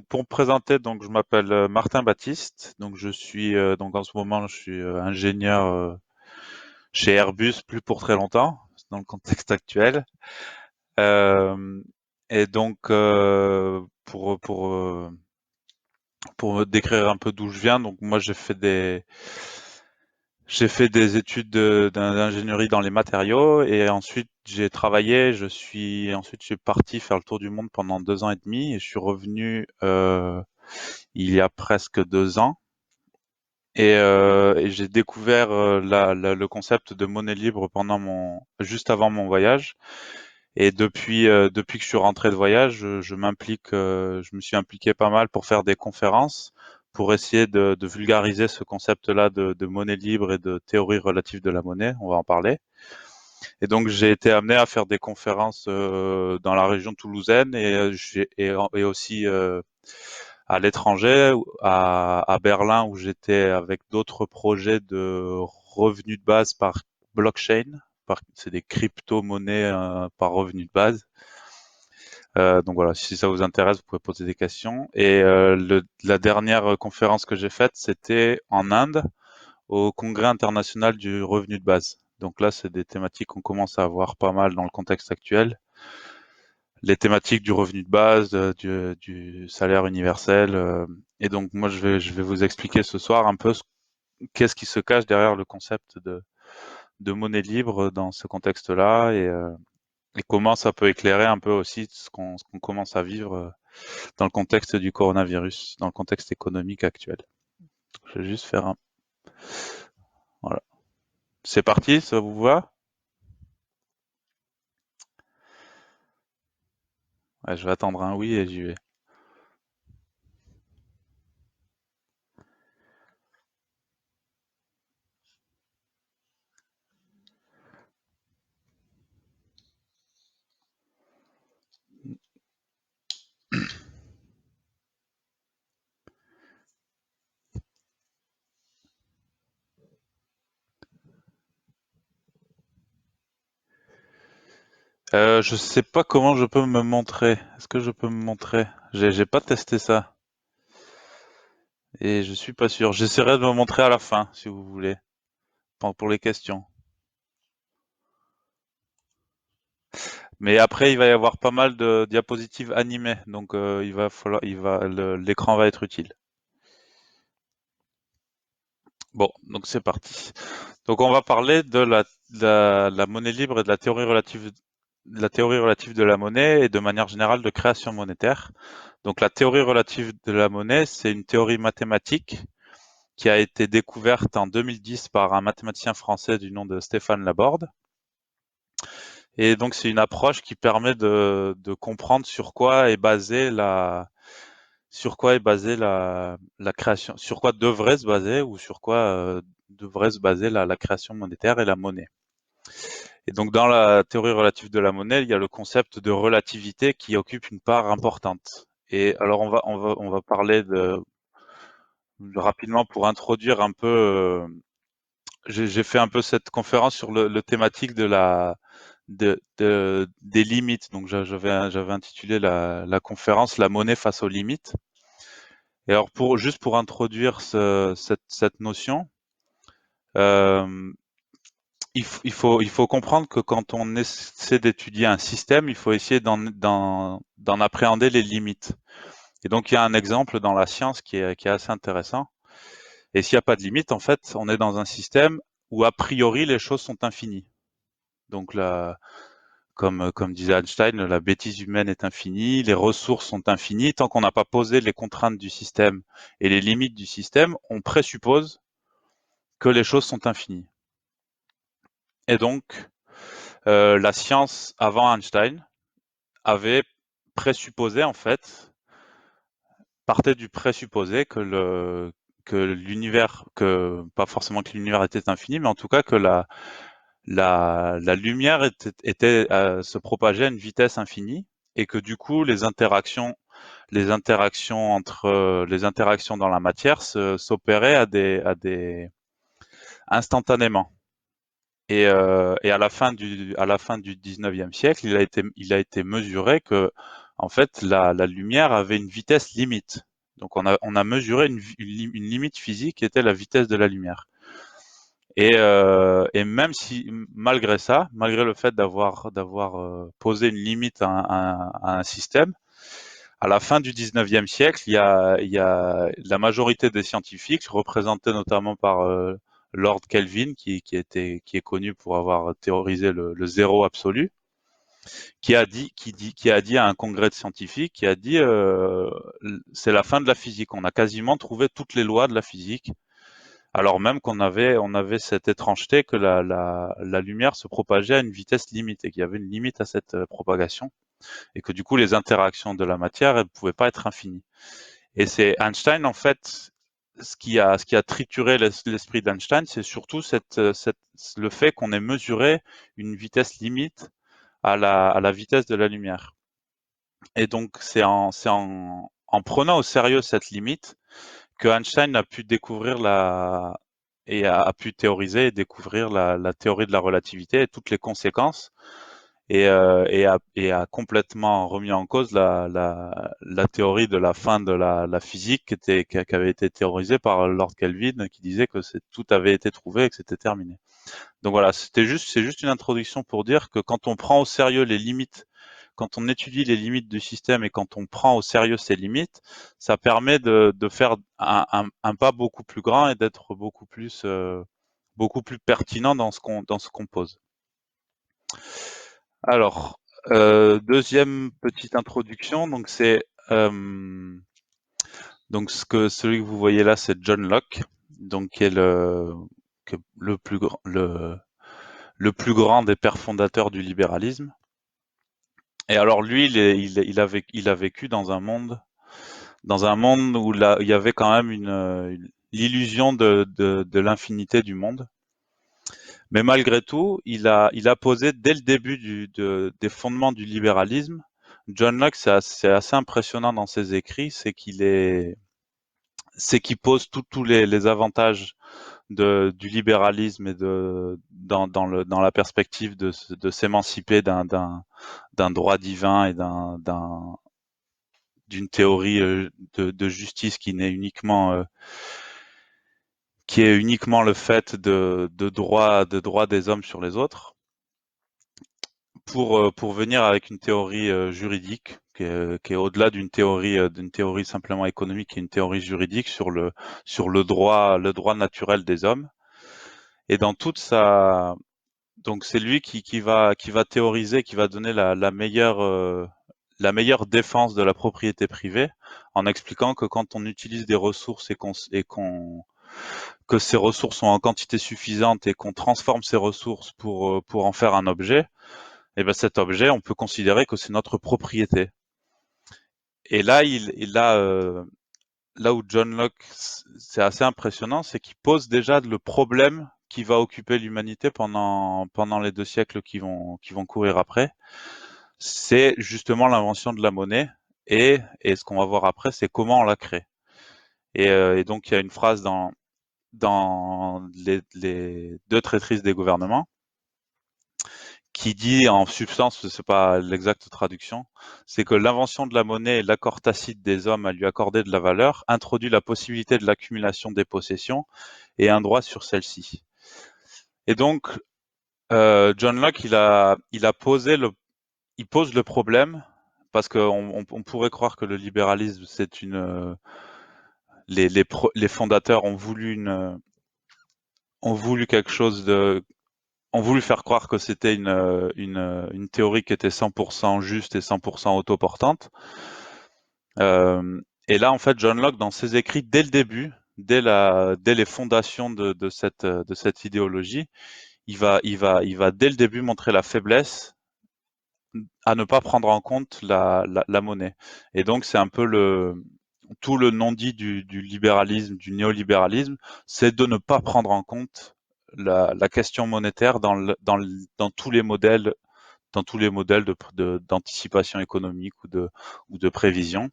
pour me présenter, donc je m'appelle Martin Baptiste. Donc je suis donc en ce moment je suis ingénieur chez Airbus, plus pour très longtemps dans le contexte actuel. Euh, et donc pour me décrire un peu d'où je viens, donc moi j'ai fait des études d'ingénierie dans les matériaux et ensuite j'ai travaillé. Ensuite je suis parti faire le tour du monde pendant 2 ans et demi et je suis revenu il y a presque 2 ans. Et j'ai découvert le concept de monnaie libre juste avant mon voyage. Et depuis que je suis rentré de voyage, je me suis impliqué pas mal pour faire des conférences, pour essayer de vulgariser ce concept-là de monnaie libre et de théorie relative de la monnaie. On va en parler. Et donc j'ai été amené à faire des conférences dans la région toulousaine et aussi à l'étranger, à Berlin, où j'étais avec d'autres projets de revenus de base par blockchain. C'est des crypto-monnaies par revenu de base. Donc voilà, si ça vous intéresse, vous pouvez poser des questions. Et la dernière conférence que j'ai faite, c'était en Inde, au Congrès international du revenu de base. Donc là, c'est des thématiques qu'on commence à avoir pas mal dans le contexte actuel. Les thématiques du revenu de base, du salaire universel. Et donc moi, je vais vous expliquer ce soir un peu qu'est-ce qui se cache derrière le concept de monnaie libre dans ce contexte-là et comment ça peut éclairer un peu aussi ce qu'on commence à vivre dans le contexte du coronavirus, dans le contexte économique actuel. Je vais juste faire un... Voilà. C'est parti, ça vous va? Ouais, je vais attendre un oui et j'y vais. Je sais pas comment je peux me montrer. Est-ce que je peux me montrer? J'ai pas testé ça et je suis pas sûr. J'essaierai de me montrer à la fin, si vous voulez, pour les questions. Mais après, il va y avoir pas mal de diapositives animées, donc l'écran va être utile. Bon, donc c'est parti. Donc on va parler de la monnaie libre et de la théorie relative de la monnaie et de manière générale de création monétaire. Donc la théorie relative de la monnaie, c'est une théorie mathématique qui a été découverte en 2010 par un mathématicien français du nom de Stéphane Laborde. Et donc c'est une approche qui permet de comprendre sur quoi est basée la création, sur quoi devrait se baser ou sur quoi devrait se baser la création monétaire et la monnaie. Et donc dans la théorie relative de la monnaie, il y a le concept de relativité qui occupe une part importante. Et alors on va parler rapidement pour introduire un peu. J'ai fait un peu cette conférence sur le thématique des limites. Donc j'avais intitulé la conférence La monnaie face aux limites. Et alors juste pour introduire cette notion, euh, il faut comprendre que quand on essaie d'étudier un système, il faut essayer d'en appréhender les limites. Et donc il y a un exemple dans la science qui est assez intéressant. Et s'il n'y a pas de limite, en fait, on est dans un système où a priori les choses sont infinies. Donc là, comme disait Einstein, la bêtise humaine est infinie, les ressources sont infinies. Tant qu'on n'a pas posé les contraintes du système et les limites du système, on présuppose que les choses sont infinies. Et donc, la science avant Einstein avait présupposé, en fait, partait du présupposé que l'univers, pas forcément que l'univers était infini, mais en tout cas que la lumière se propageait à une vitesse infinie et que du coup les interactions dans la matière s'opéraient instantanément. Et à la fin du 19e siècle, il a été mesuré que En fait, la lumière avait une vitesse limite. Donc on a mesuré une limite physique qui était la vitesse de la lumière. Et même si, malgré ça, malgré le fait d'avoir posé une limite à un système, à la fin du 19e siècle, il y a la majorité des scientifiques, représentés notamment par Lord Kelvin, qui est connu pour avoir théorisé le zéro absolu, qui a dit à un congrès de scientifiques, qui a dit c'est la fin de la physique. On a quasiment trouvé toutes les lois de la physique, alors même on avait cette étrangeté que la lumière se propageait à une vitesse limite et qu'il y avait une limite à cette propagation et que du coup les interactions de la matière elles pouvaient pas être infinies. Et c'est Einstein en fait ce qui a trituré l'esprit d'Einstein, c'est surtout le fait qu'on ait mesuré une vitesse limite à la vitesse de la lumière. Et donc en prenant au sérieux cette limite que Einstein a pu découvrir a pu théoriser et découvrir la théorie de la relativité et toutes les conséquences et a complètement remis en cause la théorie de la fin de la physique qui avait été théorisée par Lord Kelvin qui disait que tout avait été trouvé et que c'était terminé. Donc voilà, c'est juste une introduction pour dire que quand on prend au sérieux les limites, quand on étudie les limites du système et quand on prend au sérieux ces limites, ça permet de faire un pas beaucoup plus grand et d'être beaucoup plus pertinent dans ce qu'on pose. Alors, deuxième petite introduction, donc celui que vous voyez là, c'est John Locke, donc qui est le plus grand le plus grand des pères fondateurs du libéralisme. Et alors lui, il a vécu dans un monde où là, il y avait quand même l'illusion de l'infinité du monde. Mais malgré tout, il a posé dès le début des fondements du libéralisme. John Locke, c'est assez impressionnant dans ses écrits, c'est qu'il pose tous les avantages du libéralisme et dans la perspective de s'émanciper d'un droit divin et d'une théorie de justice qui est uniquement le fait de droit des hommes sur les autres, pour venir avec une théorie juridique qui est au-delà d'une théorie simplement économique, qui est une théorie juridique sur le droit naturel des hommes. Et dans toute sa donc c'est lui qui va théoriser, qui va donner la meilleure défense de la propriété privée en expliquant que quand on utilise des ressources que ces ressources sont en quantité suffisante et qu'on transforme ces ressources pour en faire un objet, et ben cet objet, on peut considérer que c'est notre propriété. Et là, là où John Locke, c'est assez impressionnant, c'est qu'il pose déjà le problème qui va occuper l'humanité pendant les 2 siècles qui vont courir après. C'est justement l'invention de la monnaie et ce qu'on va voir après, c'est comment on la crée. Et donc, il y a une phrase dans les deux traîtrises des gouvernements qui dit en substance, c'est pas l'exacte traduction, c'est que l'invention de la monnaie et l'accord tacite des hommes à lui accorder de la valeur introduit la possibilité de l'accumulation des possessions et un droit sur celle-ci. Et donc, John Locke, il pose le problème parce qu'on on pourrait croire que le libéralisme, c'est les fondateurs ont voulu quelque chose ont voulu faire croire que c'était une théorie qui était 100% juste et 100% autoportante. Et là, en fait, John Locke, dans ses écrits, dès le début, dès les fondations de cette idéologie, il va dès le début montrer la faiblesse à ne pas prendre en compte la monnaie. Et donc, c'est un peu tout le non-dit du libéralisme, du néolibéralisme, c'est de ne pas prendre en compte la question monétaire dans tous les modèles d'anticipation économique ou de prévision,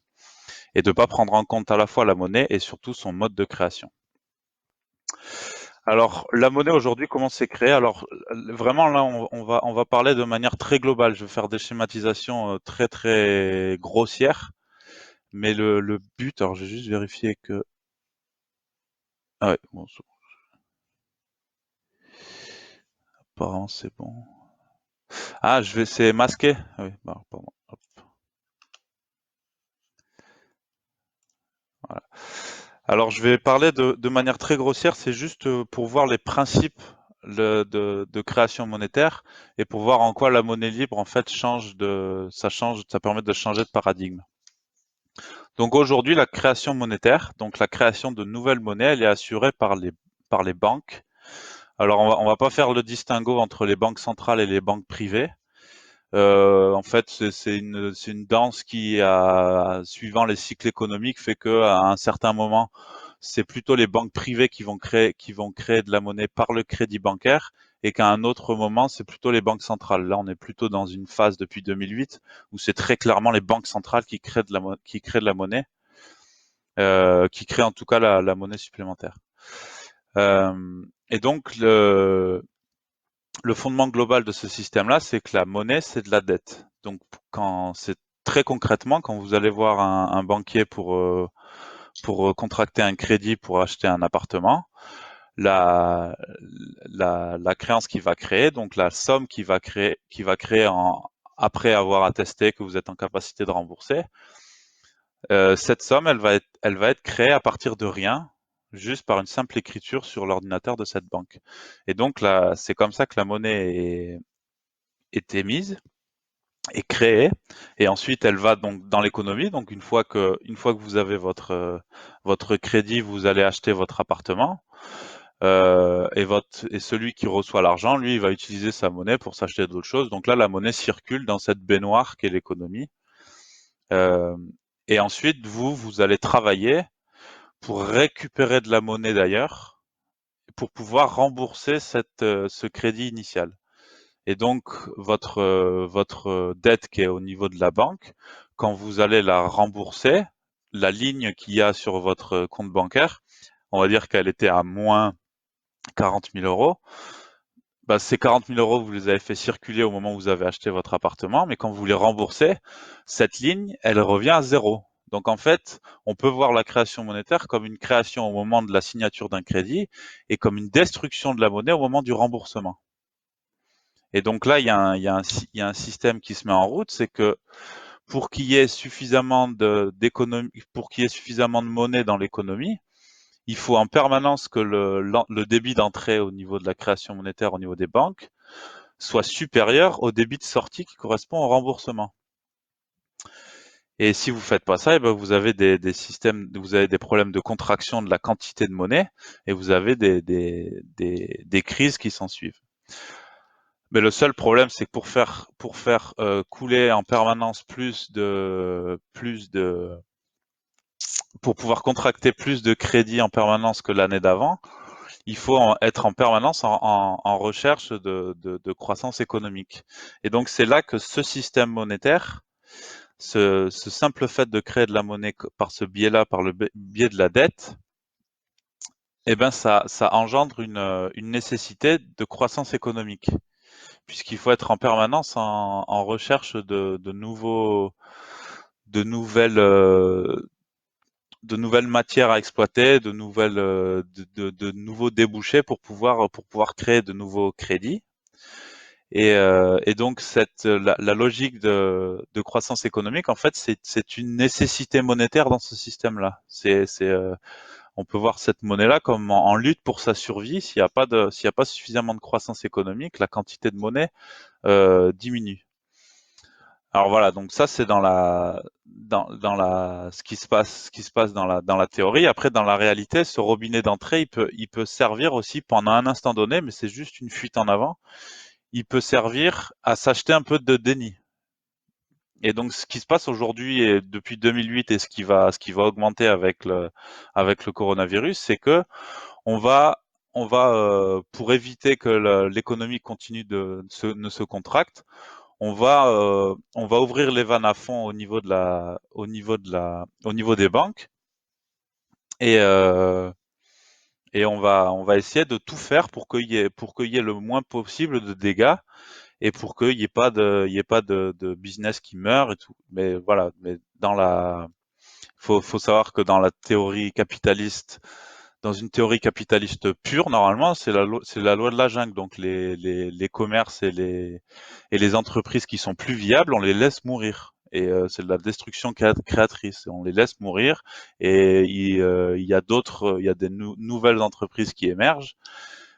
et de ne pas prendre en compte à la fois la monnaie et surtout son mode de création. Alors, la monnaie aujourd'hui, comment c'est créé? Alors, vraiment, là, on va parler de manière très globale. Je vais faire des schématisations très, très grossières. Mais le but, alors, j'ai juste vérifié que... Ah ouais, bon, apparemment, c'est bon. Ah, c'est masqué. Ah oui, bah, pardon. Hop, voilà. Alors, je vais parler de manière très grossière. C'est juste pour voir les principes de création monétaire et pour voir en quoi la monnaie libre, en fait, ça permet de changer de paradigme. Donc aujourd'hui, la création monétaire, donc la création de nouvelles monnaies, elle est assurée par les banques. Alors on va pas faire le distinguo entre les banques centrales et les banques privées. En fait, c'est une danse qui, suivant les cycles économiques, fait que à un certain moment, c'est plutôt les banques privées qui vont créer de la monnaie par le crédit bancaire, et qu'à un autre moment, c'est plutôt les banques centrales. Là, on est plutôt dans une phase depuis 2008 où c'est très clairement les banques centrales qui créent de la monnaie, qui créent en tout cas la monnaie supplémentaire. Et donc le fondement global de ce système-là, c'est que la monnaie, c'est de la dette. Donc, quand c'est très concrètement, quand vous allez voir un banquier pour contracter un crédit pour acheter un appartement, la, la créance qu'il va créer, donc la somme qu'il va créer après avoir attesté que vous êtes en capacité de rembourser, cette somme, elle va être créée à partir de rien, juste par une simple écriture sur l'ordinateur de cette banque. Et donc là, c'est comme ça que la monnaie est émise, est créée, et ensuite elle va donc dans l'économie. Donc une fois que vous avez votre crédit, vous allez acheter votre appartement. Et celui qui reçoit l'argent, lui, il va utiliser sa monnaie pour s'acheter d'autres choses. Donc là, la monnaie circule dans cette baignoire qu'est l'économie. Euh, et ensuite, vous allez travailler pour récupérer de la monnaie d'ailleurs, pour pouvoir rembourser ce crédit initial. Et donc, votre dette qui est au niveau de la banque, quand vous allez la rembourser, la ligne qu'il y a sur votre compte bancaire, on va dire qu'elle était à moins 40 000 euros. Bah, ces 40 000 euros, vous les avez fait circuler au moment où vous avez acheté votre appartement, mais quand vous les remboursez, cette ligne, elle revient à zéro. Donc en fait, on peut voir la création monétaire comme une création au moment de la signature d'un crédit et comme une destruction de la monnaie au moment du remboursement. Et donc là, il y a un système qui se met en route, c'est que pour qu'il y ait suffisamment d'économie, pour qu'il y ait suffisamment de monnaie dans l'économie, il faut en permanence que le débit d'entrée au niveau de la création monétaire au niveau des banques soit supérieur au débit de sortie qui correspond au remboursement. Et si vous faites pas ça, eh ben vous avez des systèmes, vous avez des problèmes de contraction de la quantité de monnaie et vous avez des crises qui s'en suivent. Mais le seul problème, c'est que pour faire couler en permanence pour pouvoir contracter plus de crédits en permanence que l'année d'avant, il faut être en permanence en recherche de croissance économique. Et donc c'est là que ce système monétaire, ce simple fait de créer de la monnaie par ce biais-là, par le biais de la dette, eh ben ça engendre une nécessité de croissance économique, puisqu'il faut être en permanence en recherche de nouvelles, euh, de nouvelles matières à exploiter, de nouveaux débouchés pour pouvoir créer de nouveaux crédits. Et donc la logique de croissance économique, en fait, c'est une nécessité monétaire dans ce système-là. On peut voir cette monnaie-là comme en lutte pour sa survie. S'il y a pas suffisamment de croissance économique, la quantité de monnaie diminue. Alors voilà, donc ça c'est ce qui se passe dans la théorie. Après, dans la réalité, ce robinet d'entrée, il peut servir aussi pendant un instant donné, mais c'est juste une fuite en avant. Il peut servir à s'acheter un peu de déni. Et donc, ce qui se passe aujourd'hui et depuis 2008 et ce qui va augmenter avec le coronavirus, c'est que on va, pour éviter que l'économie continue ne se contracte, on va ouvrir les vannes à fond au niveau des banques et, et on va essayer de tout faire pour qu'il y ait le moins possible de dégâts et pour qu'il y ait pas de business qui meurt et tout. Mais voilà, mais faut savoir que dans une théorie capitaliste pure, normalement, c'est la loi de la jungle. Donc les commerces et les entreprises qui sont plus viables, on les laisse mourir. Et c'est de la destruction créatrice. On les laisse mourir et il y a des nouvelles entreprises qui émergent.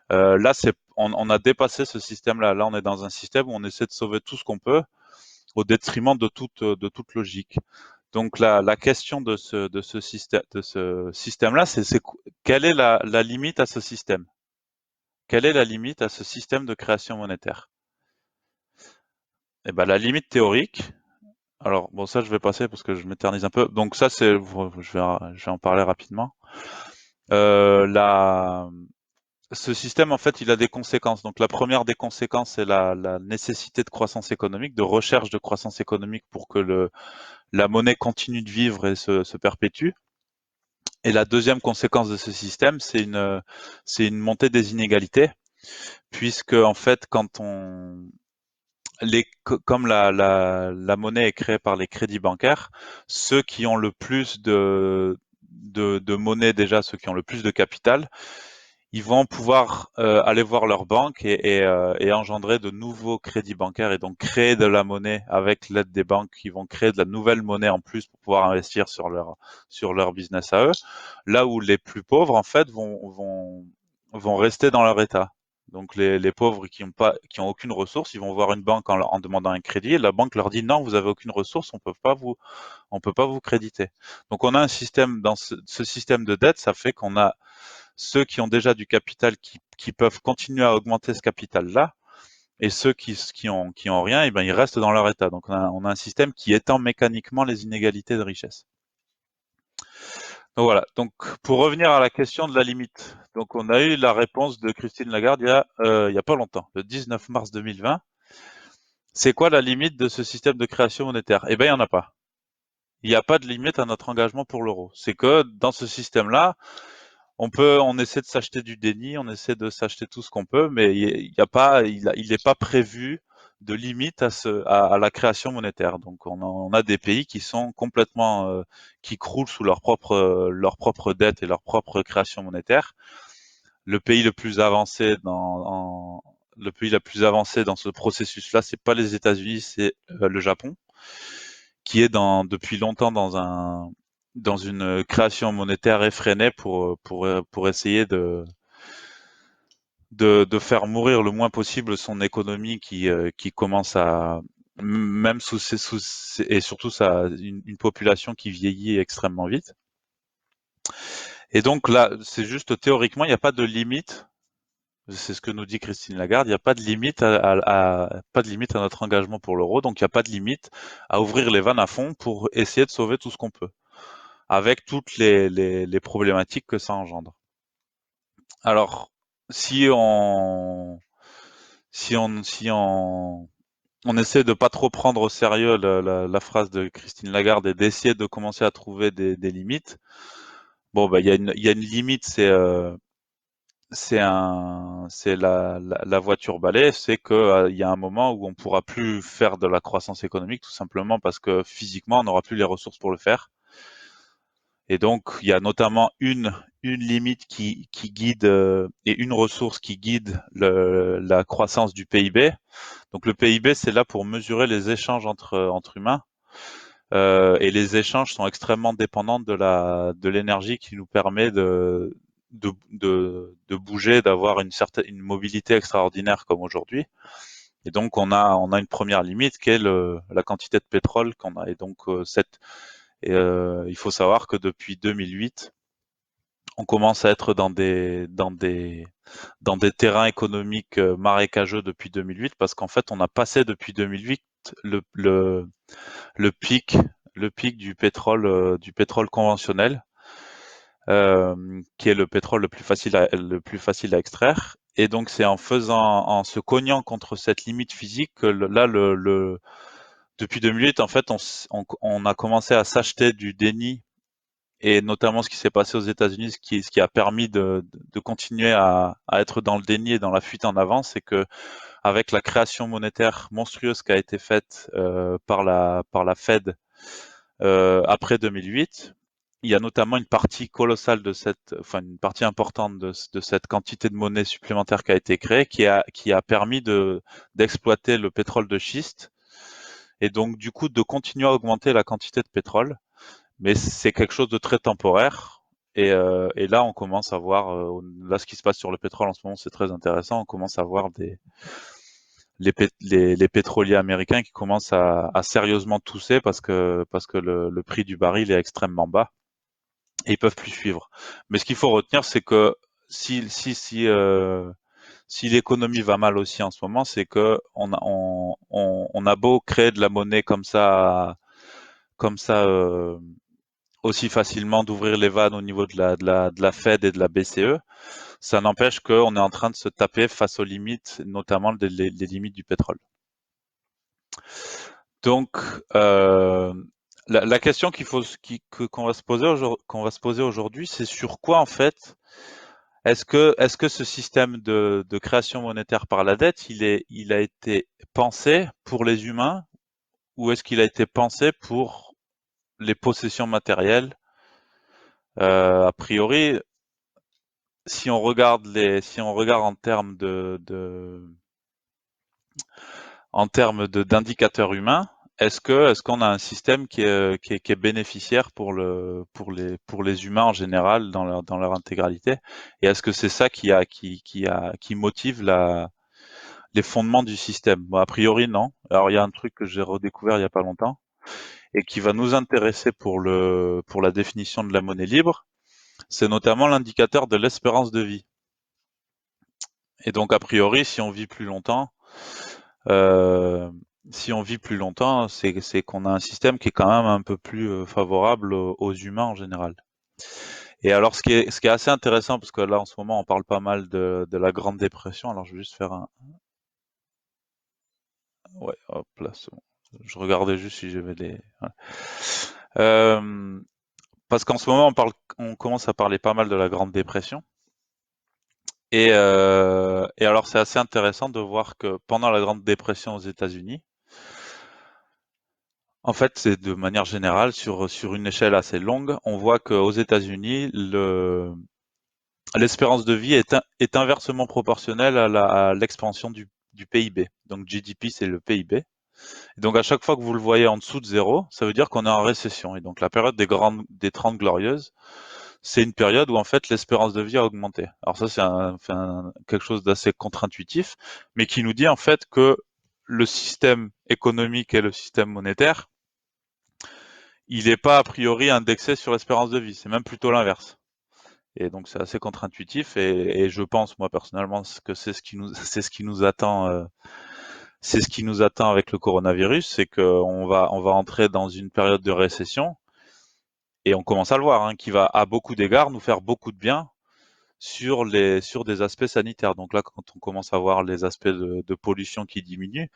Là, on a dépassé ce système-là. Là, on est dans un système où on essaie de sauver tout ce qu'on peut au détriment de toute logique. Donc la question de ce système-là, c'est quelle est la limite à ce système? Quelle est la limite à ce système de création monétaire? Eh ben la limite théorique. Alors bon, ça je vais passer parce que je m'éternise un peu. Donc ça je vais en parler rapidement. Euh, la, Ce système, en fait, il a des conséquences. Donc la première des conséquences, c'est la nécessité de croissance économique, de recherche de croissance économique pour que la monnaie continue de vivre et se perpétue. Et la deuxième conséquence de ce système, c'est une montée des inégalités, puisque en fait, comme la monnaie est créée par les crédits bancaires, ceux qui ont le plus de monnaie déjà, ceux qui ont le plus de capital, ils vont pouvoir aller voir leur banque et engendrer de nouveaux crédits bancaires et donc créer de la monnaie avec l'aide des banques qui vont créer de la nouvelle monnaie en plus pour pouvoir investir sur leur business à eux. Là où les plus pauvres, en fait, vont rester dans leur état. Donc les pauvres qui ont aucune ressource, ils vont voir une banque en demandant un crédit et la banque leur dit non, vous avez aucune ressource, on peut pas vous créditer. Donc on a un système dans ce système de dette, ça fait qu'on a ceux qui ont déjà du capital qui peuvent continuer à augmenter ce capital-là, et ceux qui ont rien, eh ben, ils restent dans leur état. Donc on a un système qui étend mécaniquement les inégalités de richesse. Donc voilà. Donc pour revenir à la question de la limite, donc on a eu la réponse de Christine Lagarde il y a pas longtemps, le 19 mars 2020. C'est quoi la limite de ce système de création monétaire? Eh ben il y en a pas. Il n'y a pas de limite à notre engagement pour l'euro. C'est que dans ce système-là, on essaie de s'acheter du déni, on essaie de s'acheter tout ce qu'on peut, mais il y a pas, il n'est pas prévu de limite à la création monétaire. Donc on a des pays qui sont complètement, qui croulent sous leur propre dette et leur propre création monétaire. Le pays le plus avancé le pays le plus avancé dans ce processus-là, c'est pas les États-Unis, c'est le Japon, qui est depuis longtemps dans une création monétaire effrénée pour essayer de faire mourir le moins possible son économie qui commence même et surtout une population qui vieillit extrêmement vite. Et donc là, c'est juste théoriquement, il n'y a pas de limite. C'est ce que nous dit Christine Lagarde. Il n'y a pas de limite pas de limite à notre engagement pour l'euro. Donc il n'y a pas de limite à ouvrir les vannes à fond pour essayer de sauver tout ce qu'on peut, avec toutes les problématiques que ça engendre. Alors, si on si on essaie de pas trop prendre au sérieux la phrase de Christine Lagarde et d'essayer de commencer à trouver des limites. Bon, bah, il y a une limite, c'est la voiture balai, c'est que il y a un moment où on pourra plus faire de la croissance économique, tout simplement parce que physiquement, on n'aura plus les ressources pour le faire. Et donc, il y a notamment une limite qui guide et une ressource qui guide la croissance du PIB. Donc le PIB, c'est là pour mesurer les échanges entre humains. Et les échanges sont extrêmement dépendants de l'énergie qui nous permet de bouger, d'avoir une mobilité extraordinaire comme aujourd'hui. Et donc on a une première limite qui est la quantité de pétrole qu'on a. Et donc il faut savoir que depuis 2008, on commence à être dans des terrains économiques marécageux depuis 2008 parce qu'en fait on a passé depuis 2008 le, le, le pic le pic du pétrole conventionnel, qui est le pétrole le plus facile à extraire. Et donc c'est en se cognant contre cette limite physique que depuis 2008 en fait on a commencé à s'acheter du déni et notamment ce qui s'est passé aux États-Unis, ce qui a permis de continuer à être dans le déni et dans la fuite en avant, c'est que avec la création monétaire monstrueuse qui a été faite par la Fed après 2008, il y a notamment une partie colossale de enfin une partie importante de cette quantité de monnaie supplémentaire qui a été créée, qui a permis d'exploiter le pétrole de schiste et donc du coup de continuer à augmenter la quantité de pétrole. Mais c'est quelque chose de très temporaire. Et là, on commence à voir, là, ce qui se passe sur le pétrole en ce moment, c'est très intéressant. On commence à voir les pétroliers américains qui commencent à sérieusement tousser parce que le prix du baril est extrêmement bas et ils peuvent plus suivre. Mais ce qu'il faut retenir, c'est que si l'économie va mal aussi en ce moment, c'est que on a beau créer de la monnaie comme ça aussi facilement d'ouvrir les vannes au niveau de la Fed et de la BCE, ça n'empêche qu'on est en train de se taper face aux limites, notamment les limites du pétrole. Donc, euh, la question qu'on va se poser qu'on va se poser aujourd'hui, c'est sur quoi en fait est-ce que ce système de création monétaire par la dette, il a été pensé pour les humains ou est-ce qu'il a été pensé pour les possessions matérielles? A priori, si on regarde en termes d'indicateurs humains, est-ce qu'on a un système qui est bénéficiaire pour les humains en général dans leur intégralité? Et est-ce que c'est ça qui motive les fondements du système? Bon, a priori, non. Alors, il y a un truc que j'ai redécouvert il y a pas longtemps et qui va nous intéresser pour la définition de la monnaie libre. C'est notamment l'indicateur de l'espérance de vie. Et donc, a priori, euh, si on vit plus longtemps, c'est qu'on a un système qui est quand même un peu plus favorable aux humains en général. Et alors, ce qui est assez intéressant, parce que là, en ce moment, on parle pas mal de la Grande Dépression. Alors, je vais juste faire un, ouais, hop là, c'est bon. Je regardais juste si j'avais des, voilà. Euh, Parce qu'en ce moment, on commence à parler pas mal de la Grande Dépression. Et alors, c'est assez intéressant de voir que pendant la Grande Dépression aux États-Unis, en fait, c'est de manière générale, sur une échelle assez longue, on voit qu'aux États-Unis, l'espérance de vie est inversement proportionnelle à l'expansion du PIB. Donc GDP, c'est le PIB. Et donc à chaque fois que vous le voyez en dessous de zéro, ça veut dire qu'on est en récession. Et donc la période des 30 glorieuses, c'est une période où en fait l'espérance de vie a augmenté. Alors ça, quelque chose d'assez contre-intuitif, mais qui nous dit en fait que le système économique et le système monétaire, il n'est pas a priori indexé sur l'espérance de vie, c'est même plutôt l'inverse. Et donc c'est assez contre-intuitif et je pense moi personnellement que c'est ce qui nous c'est ce qui nous attend c'est ce qui nous attend avec le coronavirus, c'est on va entrer dans une période de récession et on commence à le voir, hein, qui va à beaucoup d'égards nous faire beaucoup de bien sur des aspects sanitaires. Donc là, quand on commence à voir les aspects de pollution qui diminuent,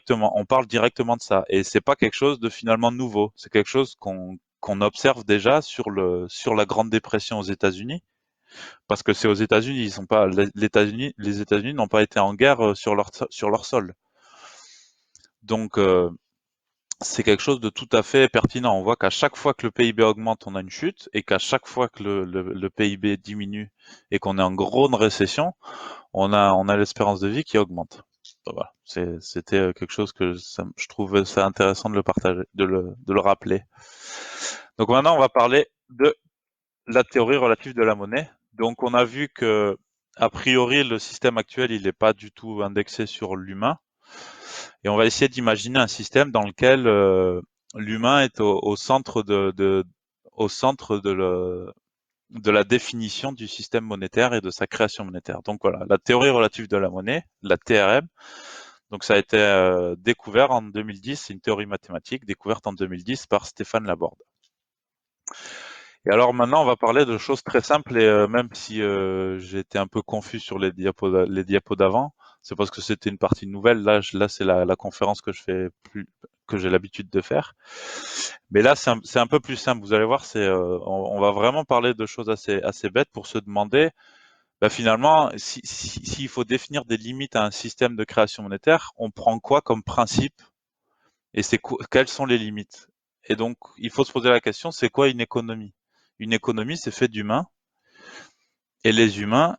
on parle directement de ça. Et c'est pas quelque chose de finalement nouveau. C'est quelque chose qu'on observe déjà sur la Grande Dépression aux États-Unis, parce que c'est aux États-Unis. Ils sont pas, les États-Unis n'ont pas été en guerre sur leur sol. Donc, c'est quelque chose de tout à fait pertinent. On voit qu'à chaque fois que le PIB augmente, on a une chute, et qu'à chaque fois que le PIB diminue et qu'on est en grande récession, on a l'espérance de vie qui augmente. Donc voilà, c'était quelque chose je trouvais ça intéressant de le partager, de le rappeler. Donc maintenant, on va parler de la théorie relative de la monnaie. Donc on a vu que, a priori, le système actuel, il n'est pas du tout indexé sur l'humain. Et on va essayer d'imaginer un système dans lequel l'humain est au centre au centre de la définition du système monétaire et de sa création monétaire. Donc voilà, la théorie relative de la monnaie, la TRM. Donc ça a été découvert en 2010, c'est une théorie mathématique découverte en 2010 par Stéphane Laborde. Et alors maintenant, on va parler de choses très simples et même si j'ai été un peu confus sur les diapos d'avant, C'est parce que c'était une partie nouvelle. Là, c'est la conférence que je fais plus, que j'ai l'habitude de faire. Mais là, c'est un peu plus simple. Vous allez voir, on va vraiment parler de choses assez bêtes pour se demander, bah, finalement, s'il faut définir des limites à un système de création monétaire, on prend quoi comme principe et quelles sont les limites? Et donc, il faut se poser la question, c'est quoi une économie? Une économie, c'est fait d'humains et les humains,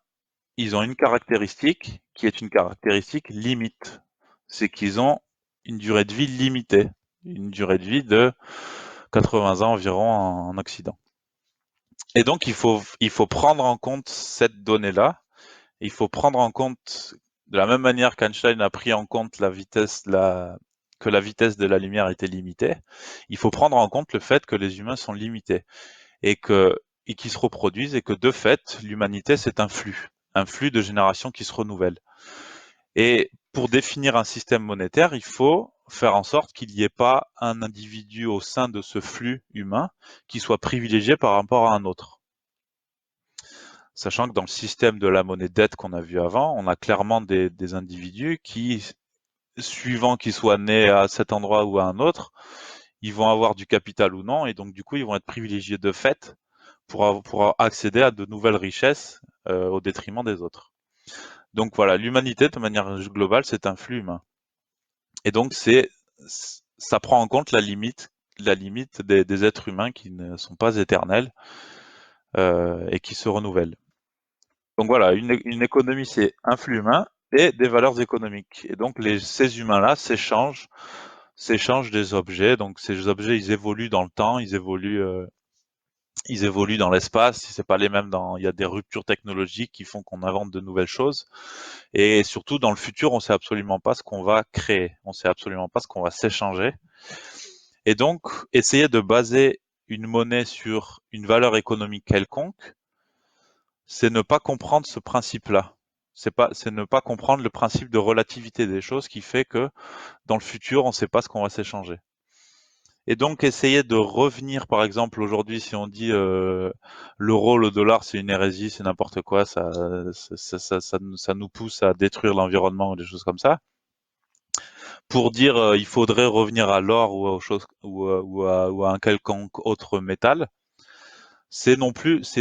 ils ont une caractéristique qui est une caractéristique limite. C'est qu'ils ont une durée de vie limitée, une durée de vie de 80 ans environ en Occident. Et donc, il faut prendre en compte cette donnée-là. Il faut prendre en compte, de la même manière qu'Einstein a pris en compte que la vitesse de la lumière était limitée, il faut prendre en compte le fait que les humains sont limités et et qu'ils se reproduisent et que de fait, l'humanité, c'est un flux de générations qui se renouvellent. Et pour définir un système monétaire, il faut faire en sorte qu'il n'y ait pas un individu au sein de ce flux humain qui soit privilégié par rapport à un autre. Sachant que dans le système de la monnaie dette qu'on a vu avant, on a clairement des individus qui, suivant qu'ils soient nés à cet endroit ou à un autre, ils vont avoir du capital ou non, et donc du coup, ils vont être privilégiés de fait pour accéder à de nouvelles richesses au détriment des autres. Donc voilà, l'humanité, de manière globale, c'est un flux humain. Et donc ça prend en compte la limite des êtres humains qui ne sont pas éternels et qui se renouvellent. Donc voilà, une économie, c'est un flux humain et des valeurs économiques. Et donc ces humains-là s'échangent des objets. Donc ces objets, ils évoluent dans le temps, ils évoluent dans l'espace. Si c'est pas les mêmes, il y a des ruptures technologiques qui font qu'on invente de nouvelles choses. Et surtout, dans le futur, on sait absolument pas ce qu'on va créer. On sait absolument pas ce qu'on va s'échanger. Et donc, essayer de baser une monnaie sur une valeur économique quelconque, c'est ne pas comprendre ce principe-là. C'est ne pas comprendre le principe de relativité des choses qui fait que dans le futur, on ne sait pas ce qu'on va s'échanger. Et donc, essayer de revenir, par exemple, aujourd'hui, si on dit l'euro, le dollar, c'est une hérésie, c'est n'importe quoi, ça nous pousse à détruire l'environnement ou des choses comme ça. Pour dire il faudrait revenir à l'or ou aux choses ou à un quelconque autre métal, c'est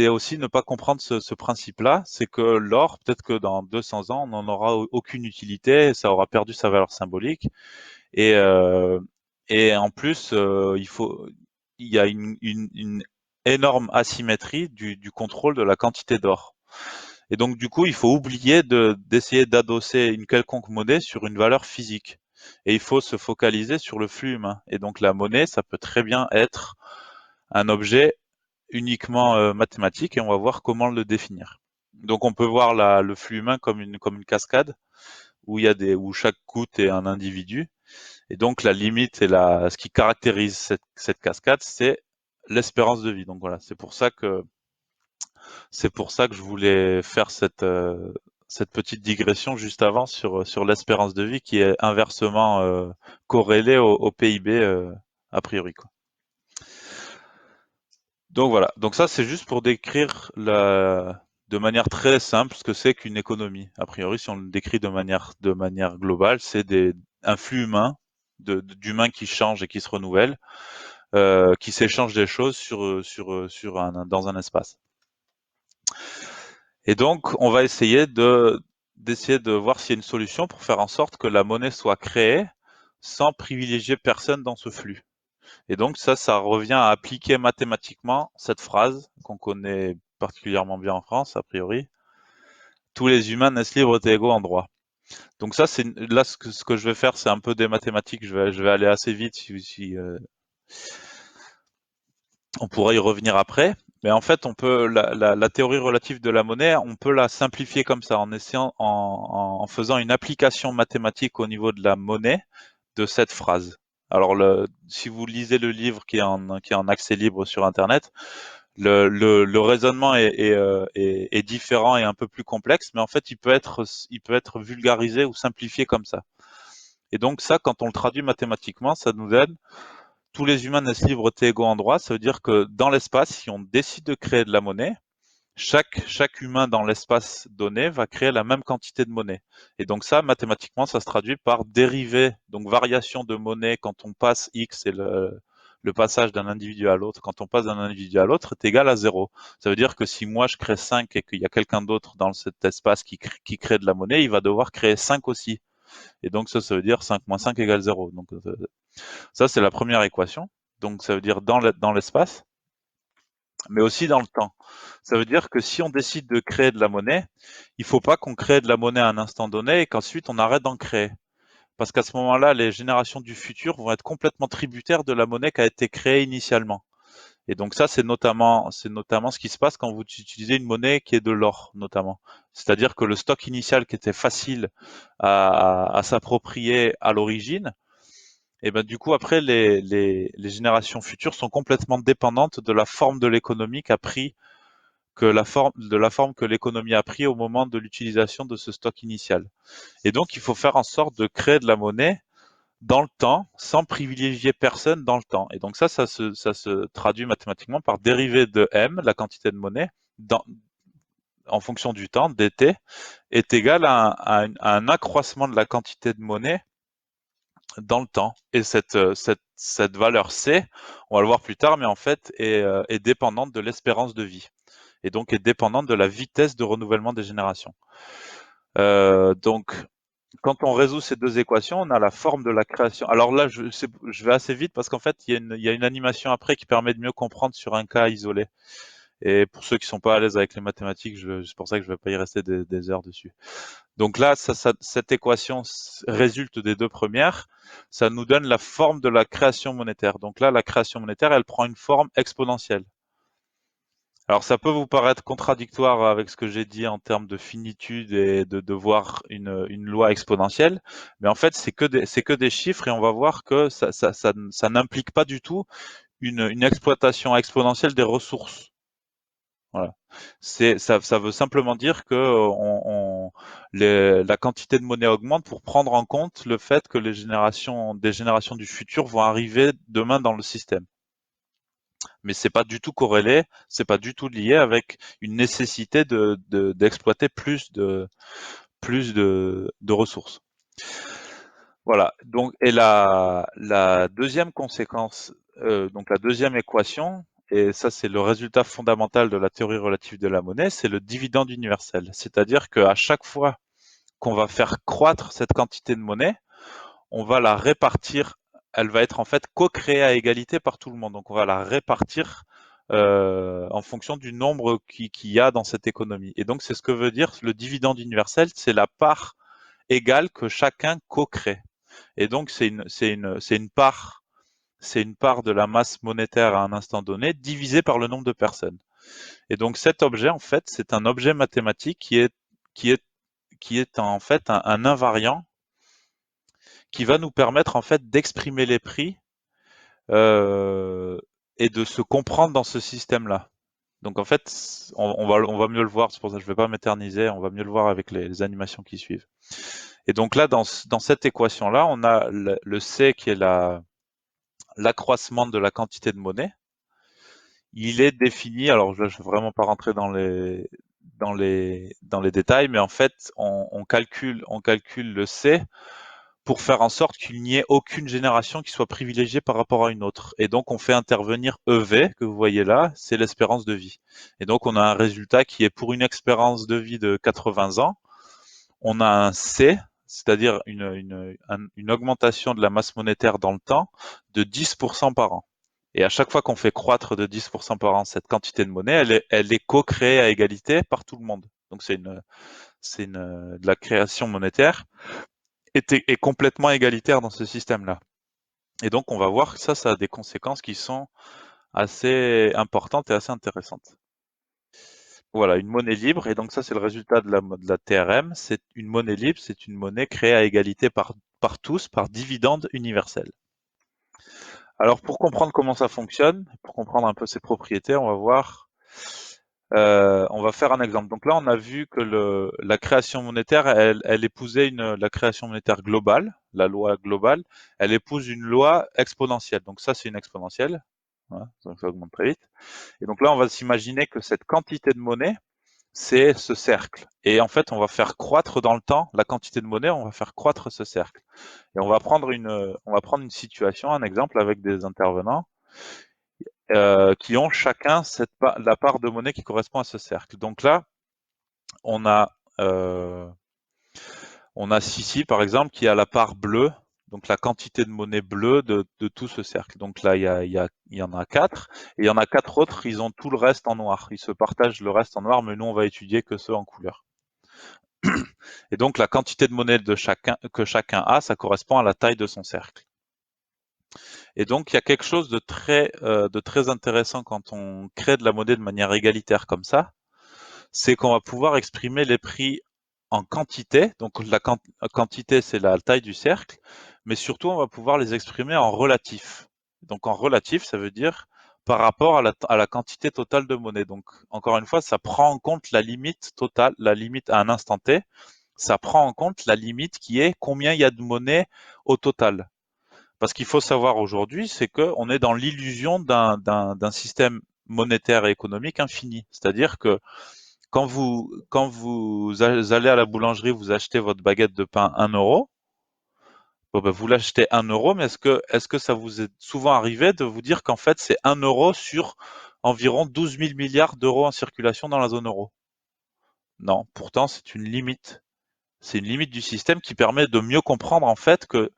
aussi ne pas comprendre ce principe-là, c'est que l'or, peut-être que dans 200 ans, on n'en aura aucune utilité, ça aura perdu sa valeur symbolique, et euh, et en plus, il y a une énorme asymétrie du contrôle de la quantité d'or. Et donc du coup, il faut oublier d'essayer d'adosser une quelconque monnaie sur une valeur physique. Et il faut se focaliser sur le flux humain. Et donc la monnaie, ça peut très bien être un objet uniquement mathématique et on va voir comment le définir. Donc on peut voir le flux humain comme une cascade où où chaque goutte est un individu. Et donc la limite et ce qui caractérise cette cascade, c'est l'espérance de vie. Donc voilà, c'est pour ça que je voulais faire cette petite digression juste avant sur l'espérance de vie qui est inversement corrélée au PIB a priori, quoi. Donc voilà, donc ça c'est juste pour décrire de manière très simple ce que c'est qu'une économie. A priori, si on le décrit de manière globale, c'est un flux humain, d'humains qui changent et qui se renouvellent, qui s'échangent des choses dans un espace. Et donc, on va d'essayer de voir s'il y a une solution pour faire en sorte que la monnaie soit créée sans privilégier personne dans ce flux. Et donc ça revient à appliquer mathématiquement cette phrase qu'on connaît particulièrement bien en France, a priori. Tous les humains naissent libres et égaux en droit. Donc ça, là ce que je vais faire, c'est un peu des mathématiques. Je vais aller assez vite on pourrait y revenir après. Mais en fait, la théorie relative de la monnaie, on peut la simplifier comme ça, en faisant une application mathématique au niveau de la monnaie de cette phrase. Alors, si vous lisez le livre qui est en accès libre sur Internet, le raisonnement est différent et un peu plus complexe, mais en fait, il peut être vulgarisé ou simplifié comme ça. Et donc ça, quand on le traduit mathématiquement, ça nous donne tous les humains naissent libres et égaux en droit. Ça veut dire que dans l'espace, si on décide de créer de la monnaie, chaque humain dans l'espace donné va créer la même quantité de monnaie. Et donc ça, mathématiquement, ça se traduit par dérivée, donc variation de monnaie quand on passe X, c'est le passage d'un individu à l'autre, quand on passe d'un individu à l'autre, est égal à 0. Ça veut dire que si moi je crée 5 et qu'il y a quelqu'un d'autre dans cet espace qui crée de la monnaie, il va devoir créer 5 aussi. Et donc ça veut dire 5 moins 5 égale 0. Donc ça, c'est la première équation. Donc ça veut dire dans l'espace, mais aussi dans le temps. Ça veut dire que si on décide de créer de la monnaie, il faut pas qu'on crée de la monnaie à un instant donné et qu'ensuite on arrête d'en créer. Parce qu'à ce moment-là, les générations du futur vont être complètement tributaires de la monnaie qui a été créée initialement. Et donc ça, c'est notamment ce qui se passe quand vous utilisez une monnaie qui est de l'or, notamment. C'est-à-dire que le stock initial qui était facile à s'approprier à l'origine, et ben du coup après les générations futures sont complètement dépendantes de la forme de l'économie qu'a pris de la forme que l'économie a pris au moment de l'utilisation de ce stock initial. Et donc il faut faire en sorte de créer de la monnaie dans le temps sans privilégier personne dans le temps. Et donc ça se traduit mathématiquement par dérivée de m, la quantité de monnaie, en fonction du temps, dt, est égal à un accroissement de la quantité de monnaie dans le temps. Et cette valeur C, on va le voir plus tard, mais en fait est dépendante de l'espérance de vie et donc est dépendante de la vitesse de renouvellement des générations. Donc, quand on résout ces deux équations, on a la forme de la création. Alors là, je vais assez vite parce qu'en fait, il y a une animation après qui permet de mieux comprendre sur un cas isolé. Et pour ceux qui sont pas à l'aise avec les mathématiques, c'est pour ça que je vais pas y rester des heures dessus. Donc là, cette équation résulte des deux premières. Ça nous donne la forme de la création monétaire. Donc là, la création monétaire, elle prend une forme exponentielle. Alors ça peut vous paraître contradictoire avec ce que j'ai dit en termes de finitude et de voir une loi exponentielle, mais en fait c'est que des chiffres et on va voir que ça n'implique pas du tout une exploitation exponentielle des ressources. Voilà. Ça veut simplement dire que la quantité de monnaie augmente pour prendre en compte le fait que des générations du futur vont arriver demain dans le système. Mais c'est pas du tout corrélé, c'est pas du tout lié avec une nécessité d'exploiter plus de ressources. Voilà. Donc, et la deuxième conséquence, donc la deuxième équation, et ça c'est le résultat fondamental de la théorie relative de la monnaie, c'est le dividende universel. C'est-à-dire qu'à chaque fois qu'on va faire croître cette quantité de monnaie, on va la répartir, elle va être en fait co-créée à égalité par tout le monde. Donc on va la répartir en fonction du nombre qu'il y a dans cette économie. Et donc c'est ce que veut dire le dividende universel, c'est la part égale que chacun co-crée. Et donc c'est une part de la masse monétaire à un instant donné divisée par le nombre de personnes. Et donc cet objet en fait c'est un objet mathématique qui est qui est en fait un invariant qui va nous permettre en fait d'exprimer les prix euh, et de se comprendre dans ce système-là. Donc en fait, on va mieux le voir, c'est pour ça que je ne vais pas m'éterniser, on va mieux le voir avec les animations qui suivent. Et donc là, dans cette équation-là, on a le C qui est l'accroissement de la quantité de monnaie. Il est défini, alors là, je ne vais vraiment pas rentrer dans les détails, mais en fait, on calcule le C pour faire en sorte qu'il n'y ait aucune génération qui soit privilégiée par rapport à une autre. Et donc, on fait intervenir EV, que vous voyez là, c'est l'espérance de vie. Et donc, on a un résultat qui est pour une espérance de vie de 80 ans, on a un C, c'est-à-dire une augmentation de la masse monétaire dans le temps de 10% par an. Et à chaque fois qu'on fait croître de 10% par an cette quantité de monnaie, elle est co-créée à égalité par tout le monde. Donc de la création monétaire est complètement égalitaire dans ce système-là. Et donc, on va voir que ça a des conséquences qui sont assez importantes et assez intéressantes. Voilà, une monnaie libre, et donc ça, c'est le résultat de la TRM. C'est une monnaie libre, c'est une monnaie créée à égalité par tous, par dividende universel. Alors, pour comprendre comment ça fonctionne, pour comprendre un peu ses propriétés, on va faire un exemple. Donc là, on a vu que la création monétaire, elle épousait la création monétaire globale, la loi globale, elle épouse une loi exponentielle. Donc ça, c'est une exponentielle. Voilà, donc ça augmente très vite. Et donc là, on va s'imaginer que cette quantité de monnaie, c'est ce cercle. Et en fait, on va faire croître dans le temps la quantité de monnaie, on va faire croître ce cercle. Et on va prendre une situation, un exemple avec des intervenants qui ont chacun la part de monnaie qui correspond à ce cercle. Donc là, on a euh, on a Sissi, par exemple, qui a la part bleue, donc la quantité de monnaie bleue de tout ce cercle. Donc là, il y en a quatre, et il y en a quatre autres, ils ont tout le reste en noir. Ils se partagent le reste en noir, mais nous, on va étudier que ceux en couleur. Et donc, la quantité de monnaie que chacun a, ça correspond à la taille de son cercle. Et donc, il y a quelque chose de très intéressant quand on crée de la monnaie de manière égalitaire comme ça, c'est qu'on va pouvoir exprimer les prix en quantité. Donc la quantité, c'est la taille du cercle, mais surtout, on va pouvoir les exprimer en relatif. Donc en relatif, ça veut dire par rapport à la quantité totale de monnaie. Donc encore une fois, ça prend en compte la limite totale, la limite à un instant T. Ça prend en compte la limite qui est combien il y a de monnaie au total. Parce qu'il faut savoir aujourd'hui, c'est qu'on est dans l'illusion d'un système monétaire et économique infini. C'est-à-dire que quand vous allez à la boulangerie, vous achetez votre baguette de pain 1 euro. Bon, ben, vous l'achetez 1 euro, mais est-ce que ça vous est souvent arrivé de vous dire qu'en fait c'est 1 euro sur environ 12 000 milliards d'euros en circulation dans la zone euro? Non, pourtant c'est une limite. C'est une limite du système qui permet de mieux comprendre en fait que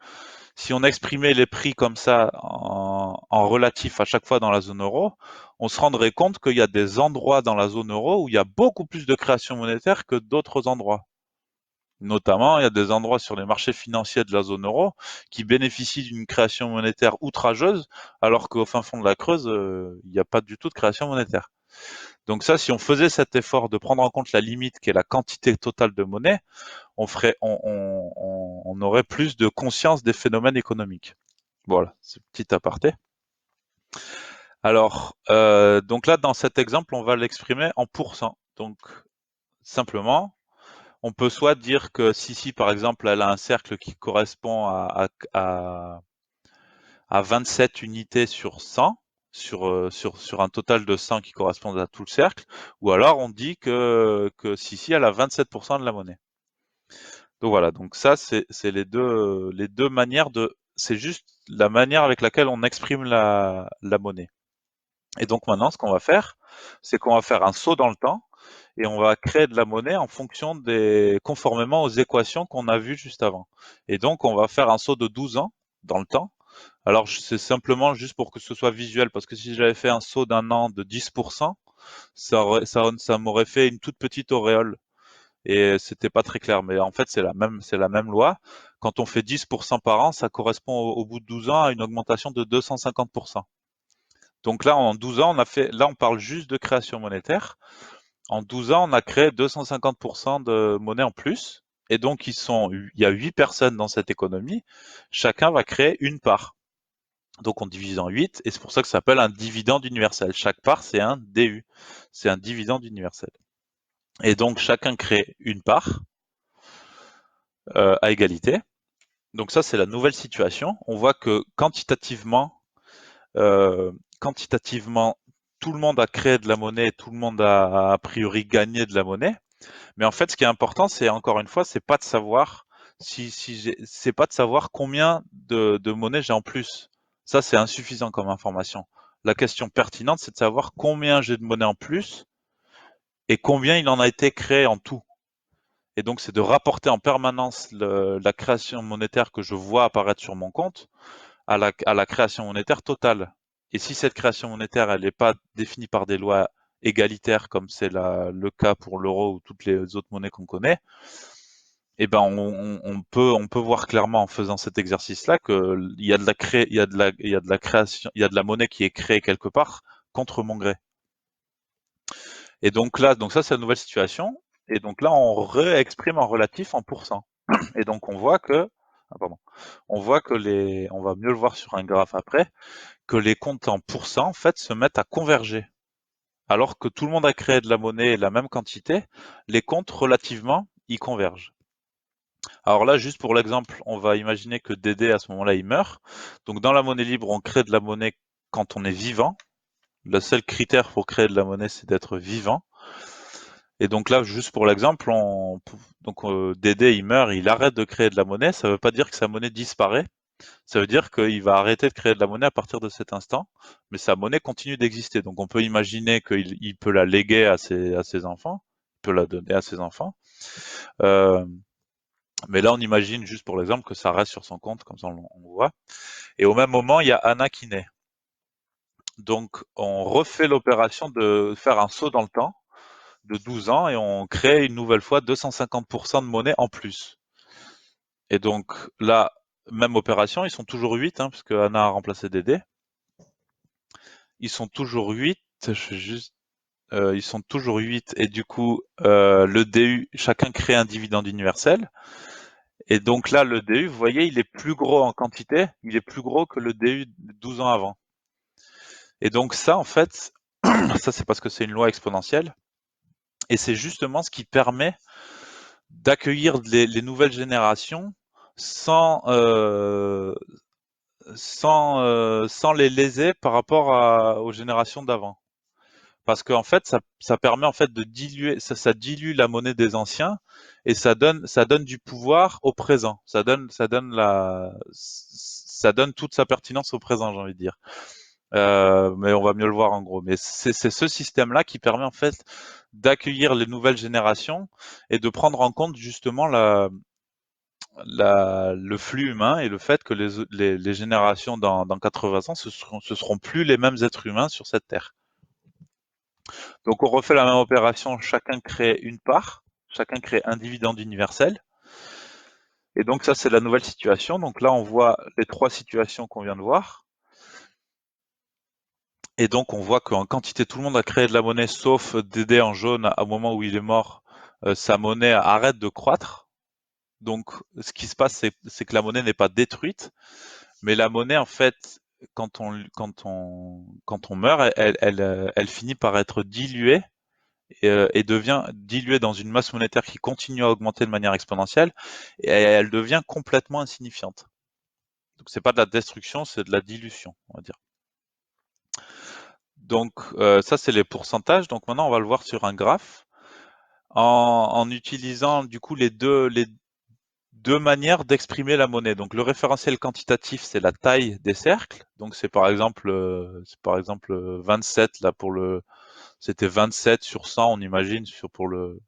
si on exprimait les prix comme ça en relatif à chaque fois dans la zone euro, on se rendrait compte qu'il y a des endroits dans la zone euro où il y a beaucoup plus de création monétaire que d'autres endroits. Notamment, il y a des endroits sur les marchés financiers de la zone euro qui bénéficient d'une création monétaire outrageuse, alors qu'au fin fond de la Creuse, il n'y a pas du tout de création monétaire. Donc ça, si on faisait cet effort de prendre en compte la limite qui est la quantité totale de monnaie, on aurait plus de conscience des phénomènes économiques. Voilà, c'est petit aparté. Alors, donc là, dans cet exemple, on va l'exprimer en pourcent. Donc, simplement, on peut soit dire que si par exemple, elle a un cercle qui correspond à 27 unités sur 100, sur un total de 100 qui correspond à tout le cercle, ou alors on dit que si elle a 27% de la monnaie. Donc voilà, donc ça, c'est les deux manières c'est juste la manière avec laquelle on exprime la monnaie. Et donc maintenant, ce qu'on va faire, c'est qu'on va faire un saut dans le temps et on va créer de la monnaie en fonction conformément aux équations qu'on a vues juste avant. Et donc, on va faire un saut de 12 ans dans le temps. Alors, c'est simplement juste pour que ce soit visuel, parce que si j'avais fait un saut d'un an de 10%, ça m'aurait fait une toute petite auréole. Et c'était pas très clair. Mais en fait, c'est la même loi. Quand on fait 10% par an, ça correspond au bout de 12 ans à une augmentation de 250%. Donc là, en 12 ans, là, on parle juste de création monétaire. En 12 ans, on a créé 250% de monnaie en plus. Et donc, il y a 8 personnes dans cette économie. Chacun va créer une part. Donc, on divise en 8 et c'est pour ça que ça s'appelle un dividende universel. Chaque part, c'est un DU. C'est un dividende universel. Et donc, chacun crée une part à égalité. Donc ça, c'est la nouvelle situation. On voit que euh, quantitativement, tout le monde a créé de la monnaie, tout le monde a priori gagné de la monnaie. Mais en fait, ce qui est important, c'est encore une fois, c'est pas de savoir c'est pas de savoir combien de monnaie j'ai en plus. Ça, c'est insuffisant comme information. La question pertinente, c'est de savoir combien j'ai de monnaie en plus et combien il en a été créé en tout. Et donc, c'est de rapporter en permanence la création monétaire que je vois apparaître sur mon compte à la création monétaire totale. Et si cette création monétaire, elle n'est pas définie par des lois égalitaires, comme c'est le cas pour l'euro ou toutes les autres monnaies qu'on connaît, eh ben on peut voir clairement en faisant cet exercice-là qu'il y a de la il y a de la création, il y a de la monnaie qui est créée quelque part contre mon gré. Et donc là, donc ça c'est la nouvelle situation. Et donc là, on réexprime en relatif en pourcent. Et donc on voit que, ah, pardon, on voit que on va mieux le voir sur un graphe après, que les comptes en pourcent en fait se mettent à converger. Alors que tout le monde a créé de la monnaie et la même quantité, les comptes relativement y convergent. Alors là, juste pour l'exemple, on va imaginer que Dédé à ce moment-là il meurt. Donc dans la monnaie libre, on crée de la monnaie quand on est vivant. Le seul critère pour créer de la monnaie, c'est d'être vivant. Et donc là, juste pour l'exemple, Dédé, il meurt, il arrête de créer de la monnaie. Ça veut pas dire que sa monnaie disparaît. Ça veut dire qu'il va arrêter de créer de la monnaie à partir de cet instant, mais sa monnaie continue d'exister. Donc on peut imaginer qu'il peut la léguer à ses enfants, il peut la donner à ses enfants. Euh, mais là, on imagine juste pour l'exemple que ça reste sur son compte, comme ça on voit. Et au même moment, il y a Anna qui naît. Donc on refait l'opération de faire un saut dans le temps de 12 ans et on crée une nouvelle fois 250% de monnaie en plus. Et donc là, même opération, ils sont toujours 8, parce que Anna a remplacé Dédé. Ils sont toujours 8. Ils sont toujours 8 et du coup, le DU, chacun crée un dividende universel. Et donc là, le DU, vous voyez, il est plus gros en quantité, il est plus gros que le DU 12 ans avant. Et donc ça, en fait, ça c'est parce que c'est une loi exponentielle. Et c'est justement ce qui permet d'accueillir les nouvelles générations sans, sans les léser par rapport aux générations d'avant. Parce qu'en fait, ça permet en fait de diluer, ça dilue la monnaie des anciens et ça donne du pouvoir au présent. Ça donne toute sa pertinence au présent, j'ai envie de dire. Mais on va mieux le voir en gros. Mais c'est ce système-là qui permet en fait d'accueillir les nouvelles générations et de prendre en compte justement le flux humain et le fait que les générations dans 80 ans, ce seront plus les mêmes êtres humains sur cette terre. Donc on refait la même opération, chacun crée une part, chacun crée un dividende universel. Et donc ça, c'est la nouvelle situation. Donc là, on voit les trois situations qu'on vient de voir. Et donc on voit qu'en quantité, tout le monde a créé de la monnaie, sauf Dédé en jaune, au moment où il est mort, sa monnaie arrête de croître. Donc ce qui se passe, c'est que la monnaie n'est pas détruite, mais la monnaie, en fait, quand on meurt, elle finit par être diluée et devient diluée dans une masse monétaire qui continue à augmenter de manière exponentielle et elle devient complètement insignifiante. Donc c'est pas de la destruction, c'est de la dilution, on va dire. Donc ça c'est les pourcentages. Donc maintenant on va le voir sur un graphe en utilisant du coup les deux manières d'exprimer la monnaie. Donc le référentiel quantitatif c'est la taille des cercles. Donc c'est par exemple 27 là pour c'était 27 sur 100 on imagine pour le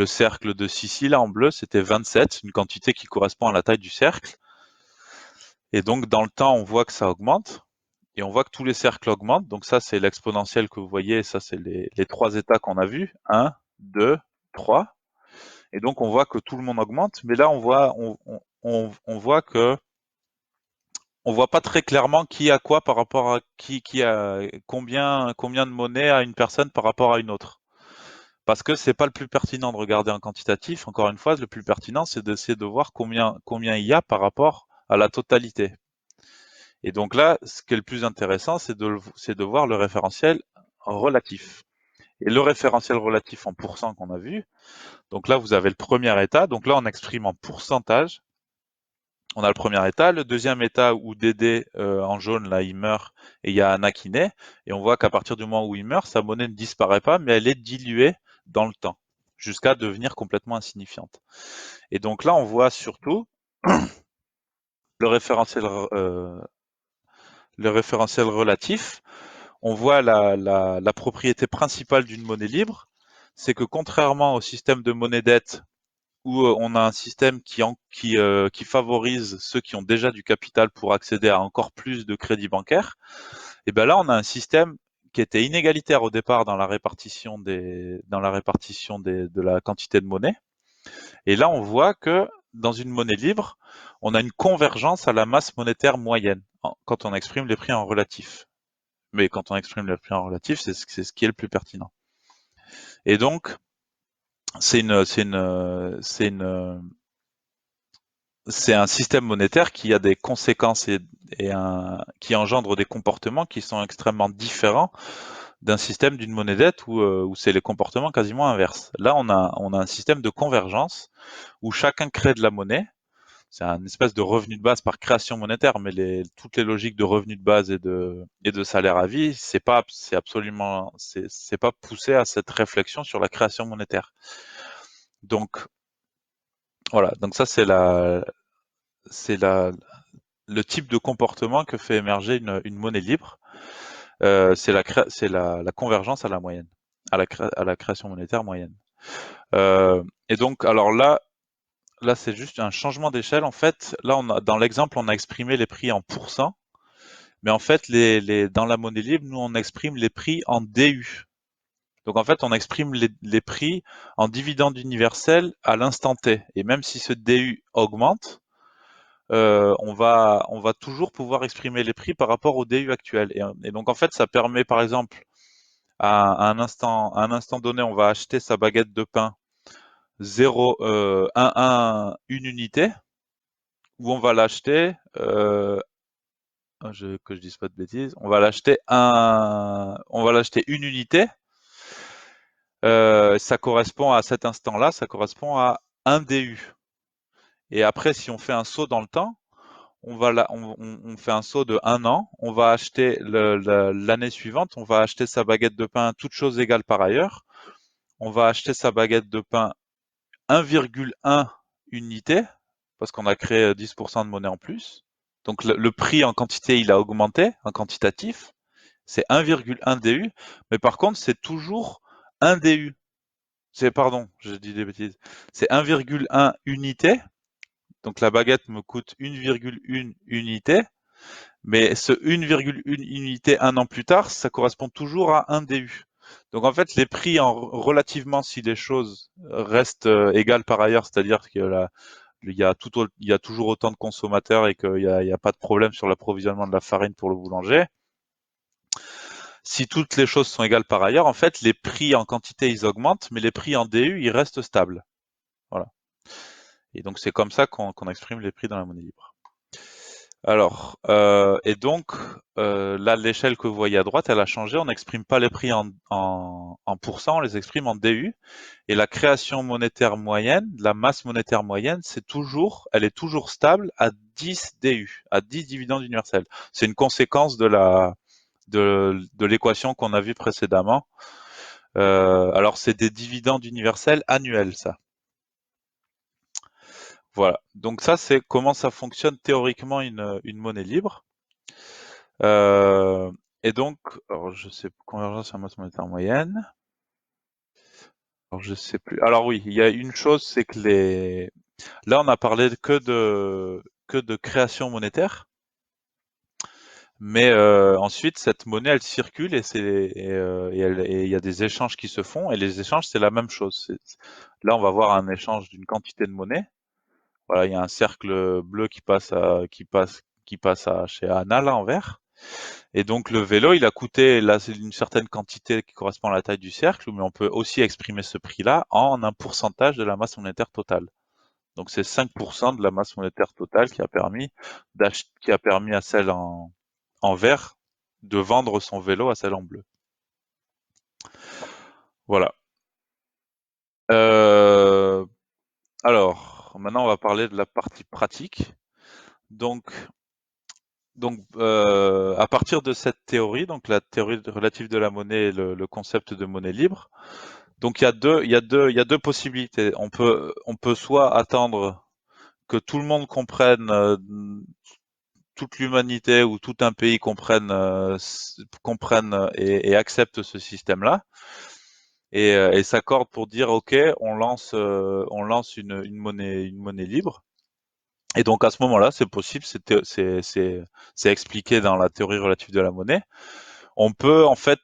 cercle de Sicile en bleu, c'était 27, une quantité qui correspond à la taille du cercle. Et donc, dans le temps, on voit que ça augmente. Et on voit que tous les cercles augmentent. Donc ça, c'est l'exponentielle que vous voyez. Ça, c'est les trois états qu'on a vus. 1, 2, 3. Et donc, on voit que tout le monde augmente. Mais là, on voit que on voit pas très clairement qui a quoi par rapport à qui a combien de monnaie a une personne par rapport à une autre. Parce que c'est pas le plus pertinent de regarder en quantitatif. Encore une fois, le plus pertinent, c'est d'essayer de voir combien il y a par rapport à la totalité. Et donc là, ce qui est le plus intéressant, c'est de voir le référentiel relatif. Et le référentiel relatif en pourcent qu'on a vu, donc là, vous avez le premier état. Donc là, on exprime en pourcentage. On a le premier état, le deuxième état où Dédé en jaune, là, il meurt et il y a Anna qui naît. Et on voit qu'à partir du moment où il meurt, sa monnaie ne disparaît pas, mais elle est diluée dans le temps, jusqu'à devenir complètement insignifiante. Et donc là, on voit surtout le référentiel, euh, le référentiel relatif. On voit la propriété principale d'une monnaie libre, c'est que contrairement au système de monnaie dette où on a un système qui favorise ceux qui ont déjà du capital pour accéder à encore plus de crédits bancaires, et ben là on a un système qui était inégalitaire au départ dans la répartition de la quantité de monnaie. Et là on voit que dans une monnaie libre, on a une convergence à la masse monétaire moyenne quand on exprime les prix en relatif. Mais quand on exprime les prix en relatif, c'est ce qui est le plus pertinent. Et donc, c'est un système monétaire qui a des conséquences qui engendre des comportements qui sont extrêmement différents d'un système d'une monnaie dette où c'est les comportements quasiment inverses. Là, on a un système de convergence où chacun crée de la monnaie c'est un espèce de revenu de base par création monétaire, mais toutes les logiques de revenu de base et de salaire à vie, c'est pas poussé à cette réflexion sur la création monétaire. Donc, voilà. Donc ça, c'est le type de comportement que fait émerger une monnaie libre. C'est la convergence à la moyenne, à la création monétaire moyenne. Et donc, alors là, c'est juste un changement d'échelle. En fait, là, dans l'exemple, on a exprimé les prix en pourcents, mais en fait, dans la monnaie libre, nous, on exprime les prix en DU. Donc, en fait, on exprime les prix en dividende universel à l'instant T. Et même si ce DU augmente, on va toujours pouvoir exprimer les prix par rapport au DU actuel. Et donc, en fait, ça permet, par exemple, à un instant donné, on va acheter sa baguette de pain 1 unité, ou on va l'acheter, que je dise pas de bêtises, on va l'acheter une unité. Ça correspond à cet instant-là, ça correspond à un DU. Et après, si on fait un saut dans le temps, on fait un saut de 1 an, on va acheter l'année suivante, on va acheter sa baguette de pain, toutes choses égales par ailleurs, on va acheter sa baguette de pain 1,1 unité, parce qu'on a créé 10% de monnaie en plus. Donc le prix en quantité, il a augmenté, en quantitatif, c'est 1,1 DU, mais par contre, c'est toujours 1 DU. Pardon, je dis des bêtises. C'est 1,1 unité, donc la baguette me coûte 1,1 unité, mais ce 1,1 unité 1 an plus tard, ça correspond toujours à 1 DU. Donc en fait, les prix relativement, si les choses restent égales par ailleurs, c'est-à-dire que il y a toujours autant de consommateurs et qu'il n'y a pas de problème sur l'approvisionnement de la farine pour le boulanger. Si toutes les choses sont égales par ailleurs, en fait, les prix en quantité, ils augmentent, mais les prix en DU, ils restent stables. Voilà. Et donc, c'est comme ça qu'on exprime les prix dans la monnaie libre. Alors, et donc, là, l'échelle que vous voyez à droite, elle a changé. On n'exprime pas les prix en pourcents, on les exprime en DU. Et la création monétaire moyenne, la masse monétaire moyenne, elle est toujours stable à 10 DU, à 10 dividendes universels. C'est une conséquence de l'équation qu'on a vue précédemment. Alors, c'est des dividendes universels annuels, ça. Voilà. Donc ça, c'est comment ça fonctionne théoriquement une monnaie libre. Euh, et donc, alors je sais, convergence à masse monétaire moyenne. Alors je sais plus. Alors oui, il y a une chose, c'est que là on a parlé que de création monétaire, mais ensuite cette monnaie elle circule et il y a des échanges qui se font et les échanges c'est la même chose. Là on va voir un échange d'une quantité de monnaie. Voilà, il y a un cercle bleu qui passe à chez Anna là en vert. Et donc le vélo, il a coûté là c'est une certaine quantité qui correspond à la taille du cercle, mais on peut aussi exprimer ce prix-là en un pourcentage de la masse monétaire totale. Donc c'est 5% de la masse monétaire totale qui a permis à celle en vert de vendre son vélo à celle en bleu. Voilà. Euh, alors maintenant on va parler de la partie pratique. Donc à partir de cette théorie, donc la théorie relative de la monnaie et le concept de monnaie libre. Donc il y a deux possibilités. On peut soit attendre que tout le monde comprenne, toute l'humanité ou tout un pays comprenne et accepte ce système-là et s'accorde pour dire OK, on lance une monnaie libre. Et donc à ce moment-là, c'est possible, c'est expliqué dans la théorie relative de la monnaie. On peut en fait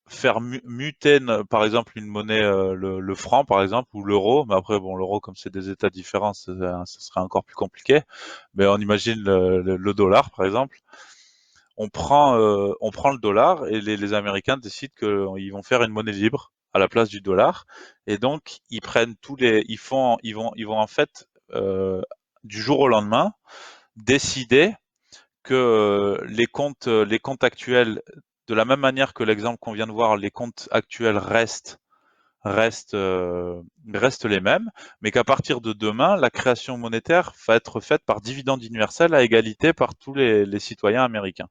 faire muter par exemple une monnaie, le franc par exemple ou l'euro, mais après bon l'euro comme c'est des états différents, ça serait encore plus compliqué. Mais on imagine le dollar par exemple. On prend le dollar et les Américains décident qu'ils vont faire une monnaie libre à la place du dollar. Et donc ils prennent ils vont en fait du jour au lendemain décider que les comptes actuels, de la même manière que l'exemple qu'on vient de voir, les comptes actuels restent restent les mêmes, mais qu'à partir de demain, la création monétaire va être faite par dividende universel à égalité par tous les citoyens américains.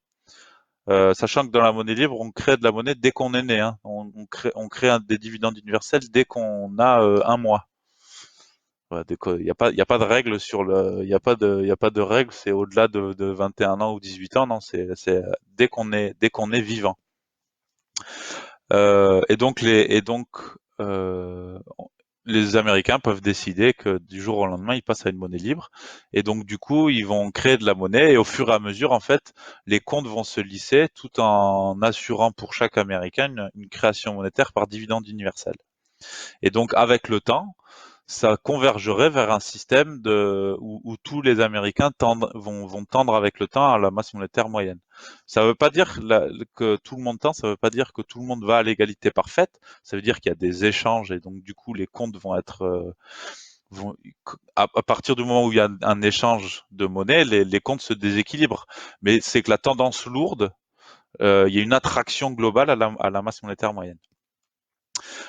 Sachant que dans la monnaie libre, on crée de la monnaie dès qu'on est né. Hein. On crée des dividendes universels dès qu'on a un mois. Ouais, il n'y a pas de règle sur le, il y a pas de règle. C'est au-delà de 21 ans ou 18 ans. Non, c'est dès qu'on est vivant. Et donc, euh, les Américains peuvent décider que du jour au lendemain, ils passent à une monnaie libre. Et donc, du coup, ils vont créer de la monnaie et au fur et à mesure, en fait, les comptes vont se lisser tout en assurant pour chaque Américain une création monétaire par dividende universel. Et donc, avec le temps, ça convergerait vers un système où tous les Américains vont tendre avec le temps à la masse monétaire moyenne. Ça ne veut pas dire que tout le monde tend, ça ne veut pas dire que tout le monde va à l'égalité parfaite. Ça veut dire qu'il y a des échanges et donc du coup les comptes vont être vont, à partir du moment où il y a un échange de monnaie, les comptes se déséquilibrent. Mais c'est que la tendance lourde, il y a une attraction globale à la masse monétaire moyenne.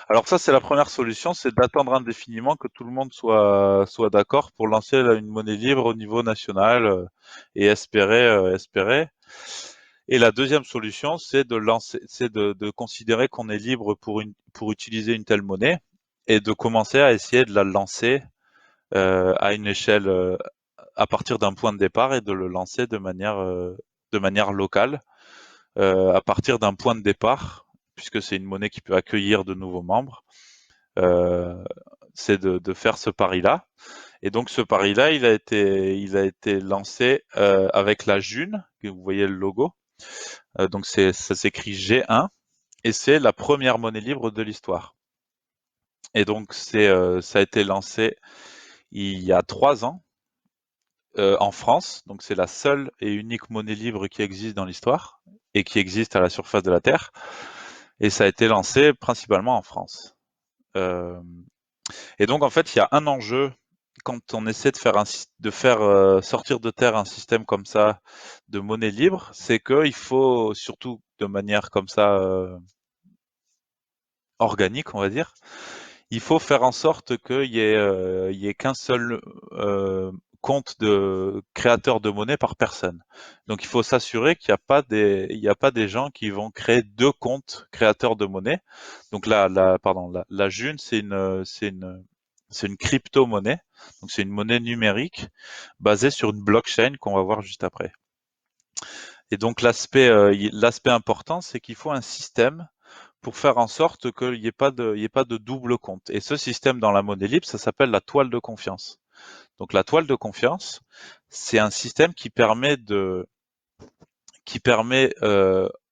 Alors ça, c'est la première solution, c'est d'attendre indéfiniment que tout le monde soit d'accord pour lancer là, une monnaie libre au niveau national et espérer. Et la deuxième solution, c'est de considérer qu'on est libre pour utiliser une telle monnaie et de commencer à essayer de la lancer à une échelle, à partir d'un point de départ et de le lancer de manière locale, à partir d'un point de départ, puisque c'est une monnaie qui peut accueillir de nouveaux membres. Euh, c'est de faire ce pari-là. Et donc ce pari-là, il a été lancé avec la June, que vous voyez le logo. Donc ça s'écrit G1 et c'est la première monnaie libre de l'histoire. Et donc ça a été lancé il y a 3 ans en France. Donc c'est la seule et unique monnaie libre qui existe dans l'histoire et qui existe à la surface de la Terre. Et ça a été lancé principalement en France. Euh, Et donc, en fait, il y a un enjeu quand on essaie de faire sortir de terre un système comme ça de monnaie libre, c'est qu'il faut, surtout de manière comme ça organique, on va dire, il faut faire en sorte qu'il y ait qu'un seul compte de créateur de monnaie par personne. Donc, il faut s'assurer qu'il n'y a pas des gens qui vont créer deux comptes créateurs de monnaie. Donc pardon, la June, c'est une crypto-monnaie. Donc, c'est une monnaie numérique basée sur une blockchain qu'on va voir juste après. Et donc, l'aspect important, c'est qu'il faut un système pour faire en sorte qu'il n'y ait pas de double compte. Et ce système dans la monnaie libre, ça s'appelle la toile de confiance. Donc la toile de confiance, c'est un système qui permet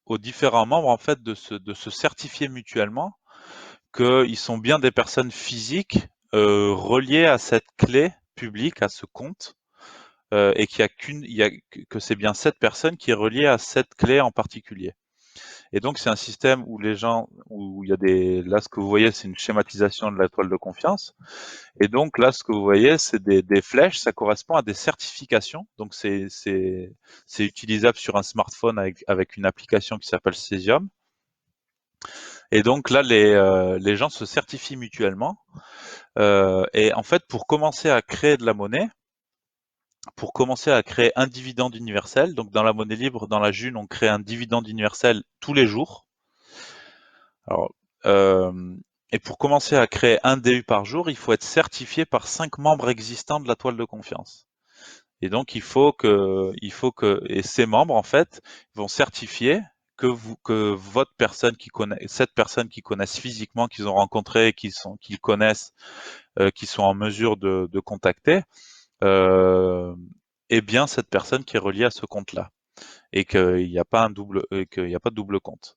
aux différents membres en fait de se certifier mutuellement qu'ils sont bien des personnes physiques reliées à cette clé publique, à ce compte, et que c'est bien cette personne qui est reliée à cette clé en particulier. Et donc, c'est un système où il y a là, ce que vous voyez, c'est une schématisation de la toile de confiance. Et donc, là, ce que vous voyez, c'est des flèches, ça correspond à des certifications. Donc, c'est utilisable sur un smartphone avec une application qui s'appelle Cesium. Et donc, là, les gens se certifient mutuellement. Et en fait, pour commencer à créer de la monnaie, pour commencer à créer un dividende universel, donc dans la monnaie libre, dans la June, on crée un dividende universel tous les jours. Alors, euh, et pour commencer à créer un DU par jour, il faut être certifié par 5 membres existants de la toile de confiance. Et donc, et ces membres, en fait, vont certifier que votre personne cette personne qu'ils connaissent physiquement, qu'ils ont rencontré, qu'ils connaissent, qui sont en mesure de contacter, euh, est bien cette personne qui est reliée à ce compte-là. Et qu'il n'y a pas qu'il n'y a pas de double compte.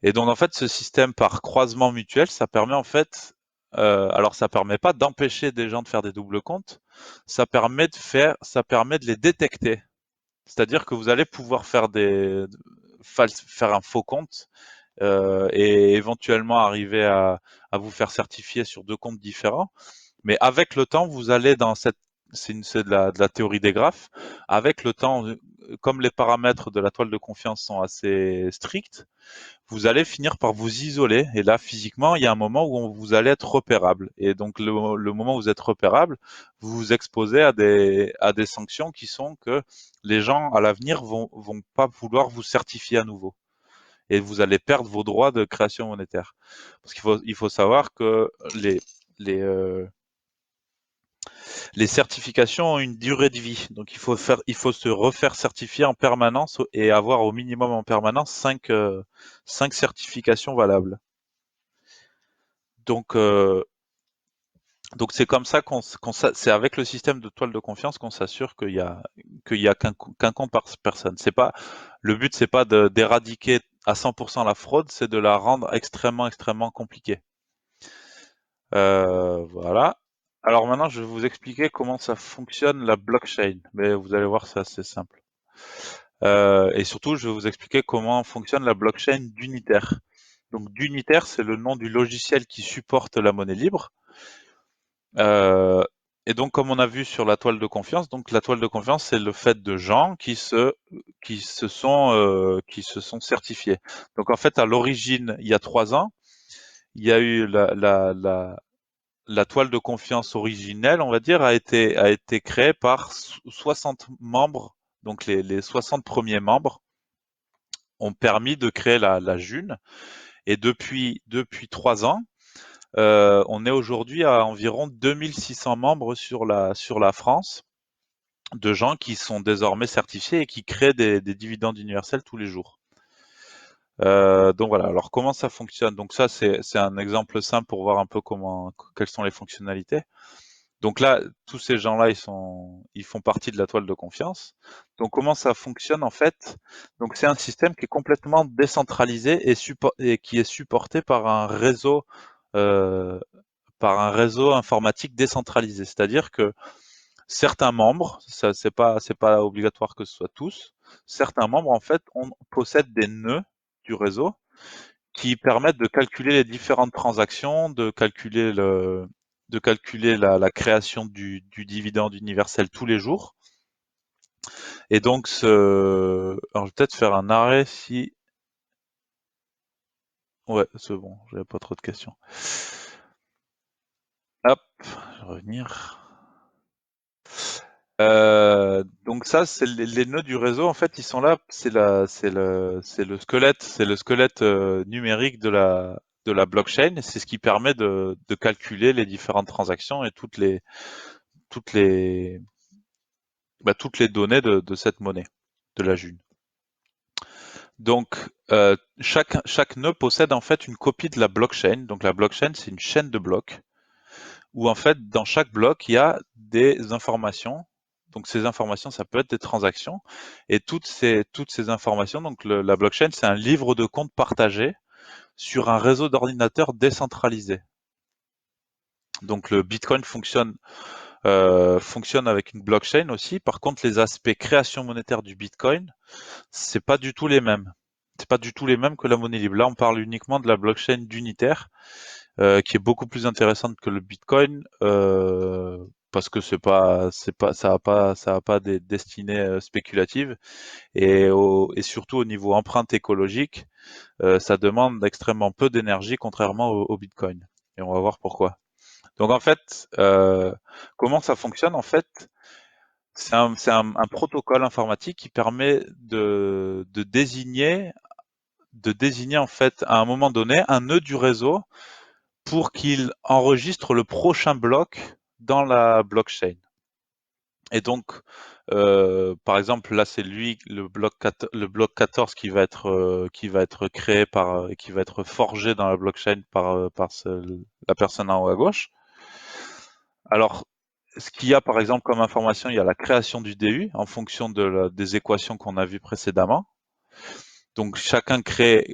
Et donc en fait, ce système par croisement mutuel, ça permet en fait, alors ça permet pas d'empêcher des gens de faire des doubles comptes, ça permet de les détecter. C'est-à-dire que vous allez pouvoir faire un faux compte et éventuellement arriver à vous faire certifier sur deux comptes différents. Mais avec le temps, vous allez c'est de la théorie des graphes. Avec le temps, comme les paramètres de la toile de confiance sont assez stricts, vous allez finir par vous isoler. Et là, physiquement, il y a un moment où vous allez être repérable. Et donc, le moment où vous êtes repérable, vous vous exposez à des sanctions qui sont que les gens à l'avenir vont pas vouloir vous certifier à nouveau. Et vous allez perdre vos droits de création monétaire. Parce il faut savoir que les, euh, les certifications ont une durée de vie. Donc, il faut se refaire certifier en permanence et avoir au minimum en permanence 5 certifications valables. Donc, euh, donc c'est comme ça c'est avec le système de toile de confiance qu'on s'assure qu'il y a qu'un compte par personne. C'est pas, le but, c'est pas d'éradiquer à 100% la fraude, c'est de la rendre extrêmement compliquée. Voilà. Alors maintenant, je vais vous expliquer comment ça fonctionne la blockchain, mais vous allez voir, c'est assez simple. Et surtout, je vais vous expliquer comment fonctionne la blockchain d'Unitaire. Donc, d'Unitaire, c'est le nom du logiciel qui supporte la monnaie libre. Euh, et donc, comme on a vu sur la toile de confiance, donc la toile de confiance, c'est le fait de gens qui se sont certifiés. Donc, en fait, à l'origine, il y a 3 ans, il y a eu la toile de confiance originelle, on va dire, a été créée par 60 membres. Donc, les 60 premiers membres ont permis de créer la June. Et depuis 3 ans, on est aujourd'hui à environ 2600 membres sur la France, de gens qui sont désormais certifiés et qui créent des dividendes universels tous les jours. Donc voilà, alors comment ça fonctionne? Donc ça, c'est un exemple simple pour voir un peu quelles sont les fonctionnalités. Donc là, tous ces gens-là, ils font partie de la toile de confiance. Donc comment ça fonctionne en fait? Donc c'est un système qui est complètement décentralisé et qui est supporté euh, par un réseau informatique décentralisé. C'est-à-dire que certains membres, ça c'est pas obligatoire que ce soit tous, certains membres en fait possèdent des nœuds du réseau qui permettent de calculer les différentes transactions, de calculer la création du dividende universel tous les jours. Et donc, alors je vais peut-être faire un arrêt si, ouais, c'est bon, j'avais pas trop de questions. Hop, je vais revenir. Donc ça, c'est les nœuds du réseau. En fait, ils sont là. C'est le squelette numérique de la blockchain. Et c'est ce qui permet de calculer les différentes transactions et toutes les, toutes les données de cette monnaie, de la June. Donc, chaque nœud possède en fait une copie de la blockchain. Donc, la blockchain, c'est une chaîne de blocs où en fait, dans chaque bloc, il y a des informations. Donc, ces informations, ça peut être des transactions. Et toutes ces informations, donc la blockchain, c'est un livre de compte partagé sur un réseau d'ordinateurs décentralisé. Donc, le Bitcoin fonctionne avec une blockchain aussi. Par contre, les aspects création monétaire du Bitcoin, c'est pas du tout les mêmes. C'est pas du tout les mêmes que la monnaie libre. Là, on parle uniquement de la blockchain d'Unitaire, qui est beaucoup plus intéressante que le Bitcoin, parce que ça a pas des destinées spéculatives et surtout au niveau empreinte écologique, ça demande extrêmement peu d'énergie contrairement au Bitcoin. Et on va voir pourquoi. Donc en fait, comment ça fonctionne en fait? Un protocole informatique qui permet de désigner en fait à un moment donné un nœud du réseau pour qu'il enregistre le prochain bloc dans la blockchain. Et donc, par exemple, là, c'est lui, le bloc 14 qui va être créé qui va être forgé dans la blockchain la personne en haut à gauche. Alors, ce qu'il y a, par exemple, comme information, il y a la création du DU en fonction des équations qu'on a vues précédemment. Donc, chacun crée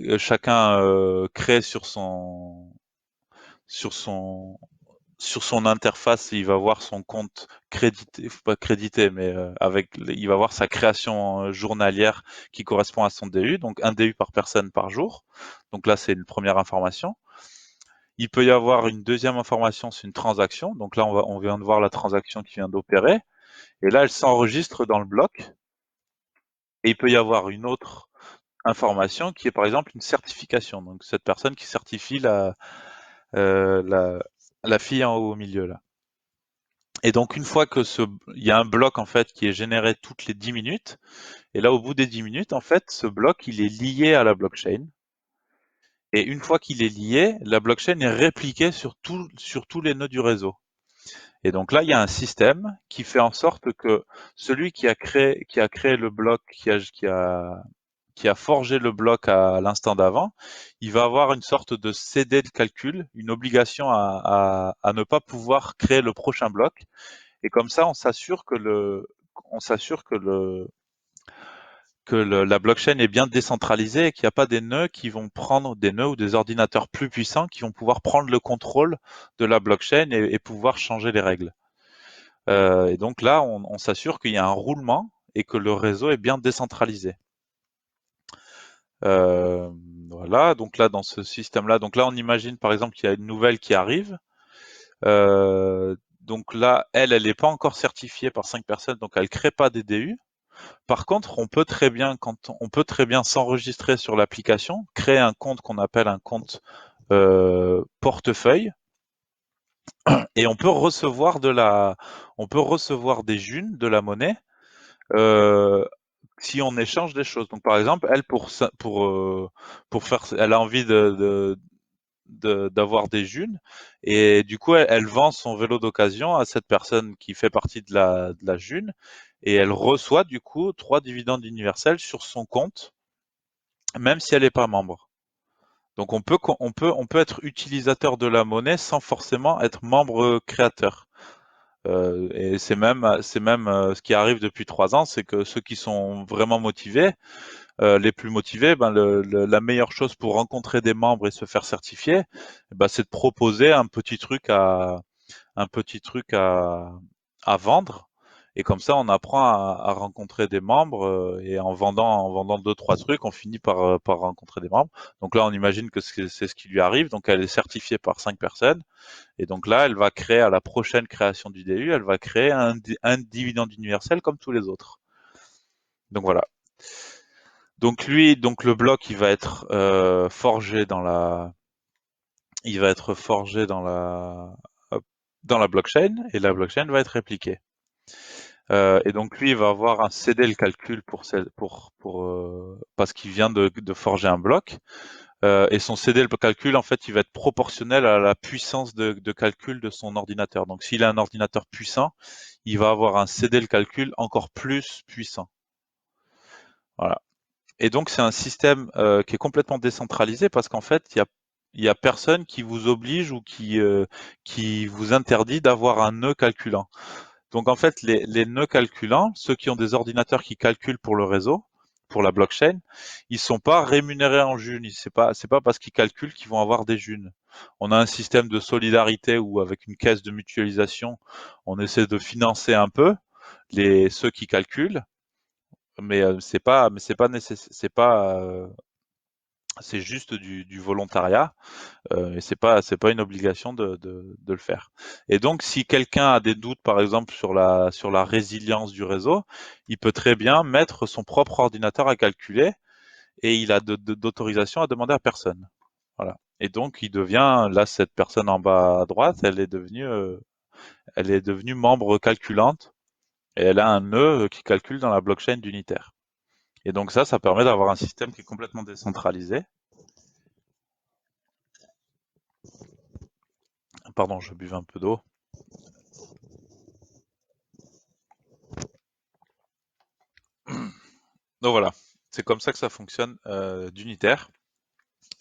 sur son, sur son interface, il va voir son compte crédité, pas crédité, mais il va voir sa création journalière qui correspond à son DU, donc un DU par personne par jour. Donc là, c'est une première information. Il peut y avoir une deuxième information, c'est une transaction. Donc là, on vient de voir la transaction qui vient d'opérer. Et là, elle s'enregistre dans le bloc. Et il peut y avoir une autre information qui est par exemple une certification. Donc cette personne qui certifie euh, la, la fille en haut au milieu là. Et donc une fois que il y a un bloc en fait qui est généré toutes les 10 minutes, et là au bout des 10 minutes, en fait, ce bloc il est lié à la blockchain. Et une fois qu'il est lié, la blockchain est répliquée sur tous les nœuds du réseau. Et donc là, il y a un système qui fait en sorte que celui qui a créé le bloc, qui a forgé le bloc à l'instant d'avant, il va avoir une sorte de CD de calcul, une obligation à ne pas pouvoir créer le prochain bloc. Et comme ça, on s'assure la blockchain est bien décentralisée et qu'il n'y a pas des nœuds qui vont prendre des nœuds ou des ordinateurs plus puissants qui vont pouvoir prendre le contrôle de la blockchain et pouvoir changer les règles. Et donc là, on s'assure qu'il y a un roulement et que le réseau est bien décentralisé. Euh, voilà, donc là, dans ce système-là, donc là, on imagine par exemple qu'il y a une nouvelle qui arrive. Donc là, elle n'est pas encore certifiée par 5 personnes, donc elle crée pas des DU. Par contre, on peut très bien s'enregistrer sur l'application, créer un compte qu'on appelle un compte portefeuille, et on peut recevoir des junes de la monnaie euh, si on échange des choses. Donc par exemple, elle pour faire, elle a envie d'avoir des junes et du coup elle vend son vélo d'occasion à cette personne qui fait partie de la june et elle reçoit du coup 3 dividendes universels sur son compte même si elle n'est pas membre. Donc on peut être utilisateur de la monnaie sans forcément être membre créateur. Et c'est même ce qui arrive depuis 3 ans, c'est que ceux qui sont vraiment motivés, les plus motivés, ben la meilleure chose pour rencontrer des membres et se faire certifier, ben c'est de proposer un petit truc à vendre. Et comme ça, on apprend à rencontrer des membres et en vendant deux, trois trucs, on finit par rencontrer des membres. Donc là, on imagine que c'est ce qui lui arrive. Donc elle est certifiée par 5 personnes. Et donc là, elle va créer à la prochaine création du DU, elle va créer un dividende universel comme tous les autres. Donc voilà. Donc le bloc, il va être forgé dans la blockchain et la blockchain va être répliquée. Et donc lui, il va avoir un CD le calcul parce qu'il vient de forger un bloc. Et son CD le calcul, en fait, il va être proportionnel à la puissance de calcul de son ordinateur. Donc s'il a un ordinateur puissant, il va avoir un CD le calcul encore plus puissant. Voilà. Et donc c'est un système qui est complètement décentralisé parce qu'en fait, il y a personne qui vous oblige ou qui vous interdit d'avoir un nœud calculant. Donc en fait, les nœuds calculants, ceux qui ont des ordinateurs qui calculent pour le réseau, pour la blockchain, ils sont pas rémunérés en junes. C'est pas parce qu'ils calculent qu'ils vont avoir des junes. On a un système de solidarité où avec une caisse de mutualisation, on essaie de financer un peu ceux qui calculent, mais c'est pas nécessaire, c'est juste du volontariat. Et c'est pas une obligation de le faire. Et donc, si quelqu'un a des doutes, par exemple, sur la résilience du réseau, il peut très bien mettre son propre ordinateur à calculer et il a d'autorisation à demander à personne. Voilà. Et donc, il devient, là, cette personne en bas à droite, elle est devenue membre calculante et elle a un nœud qui calcule dans la blockchain d'Unitaire. Et donc ça permet d'avoir un système qui est complètement décentralisé. Pardon, je buvais un peu d'eau. Donc voilà, c'est comme ça que ça fonctionne d'unitaire.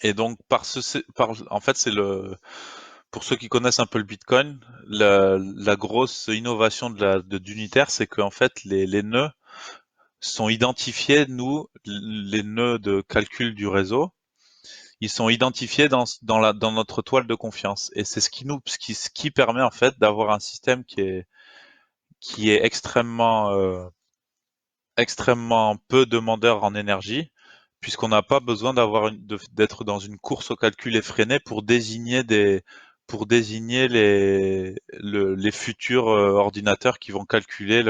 Et donc en fait c'est le pour ceux qui connaissent un peu le Bitcoin, la grosse innovation d'unitaire, c'est qu'en fait les nœuds sont identifiés, nous, les nœuds de calcul du réseau, ils sont identifiés dans notre toile de confiance. Et c'est ce qui permet en fait d'avoir un système qui est extrêmement peu demandeur en énergie, puisqu'on n'a pas besoin d'être dans une course au calcul effréné pour désigner les futurs ordinateurs qui vont calculer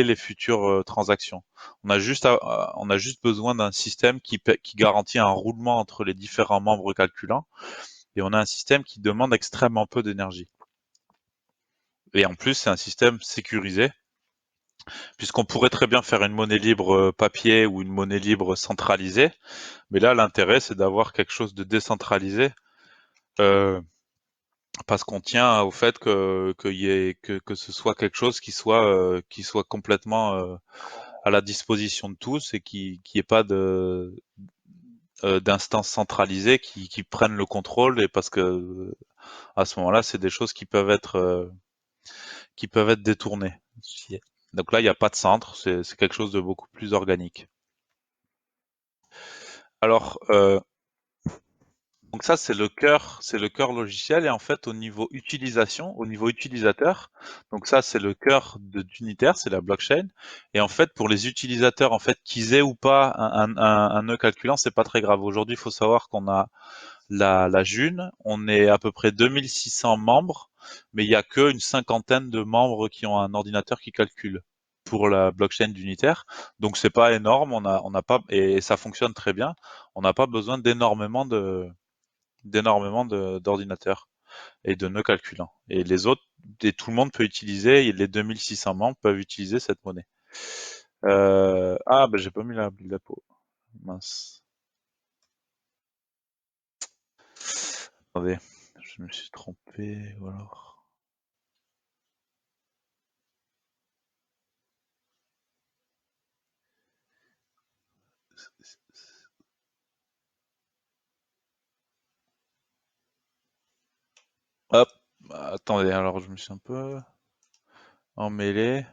les futures transactions. On a juste besoin d'un système qui garantit un roulement entre les différents membres calculants, et on a un système qui demande extrêmement peu d'énergie. Et en plus, c'est un système sécurisé, puisqu'on pourrait très bien faire une monnaie libre papier ou une monnaie libre centralisée, mais là, l'intérêt, c'est d'avoir quelque chose de décentralisé, euh, parce qu'on tient au fait que ce soit quelque chose qui soit complètement à la disposition de tous, et qui ait pas d'instances centralisées qui prennent le contrôle, et parce que à ce moment-là, c'est des choses qui peuvent être détournées. Donc là, il n'y a pas de centre, c'est quelque chose de beaucoup plus organique. Alors, donc ça, c'est le cœur logiciel, et en fait, au niveau utilisation, au niveau utilisateur, donc ça, c'est le cœur d'Unitaire, c'est la blockchain. Et en fait, pour les utilisateurs, en fait, qu'ils aient ou pas un nœud calculant, c'est pas très grave. Aujourd'hui, il faut savoir qu'on a la June, on est à peu près 2600 membres, mais il y a qu'une cinquantaine de membres qui ont un ordinateur qui calcule pour la blockchain d'Unitaire. Donc c'est pas énorme, on n'a pas, et ça fonctionne très bien. On n'a pas besoin d'énormément d'ordinateurs et de nœuds calculants. Et les autres, et tout le monde peut utiliser, les 2600 membres peuvent utiliser cette monnaie. Ah, ben j'ai pas mis la dépôt. Mince. Attendez, je me suis trompé, ou alors. Hop, attendez, alors je me suis un peu emmêlé.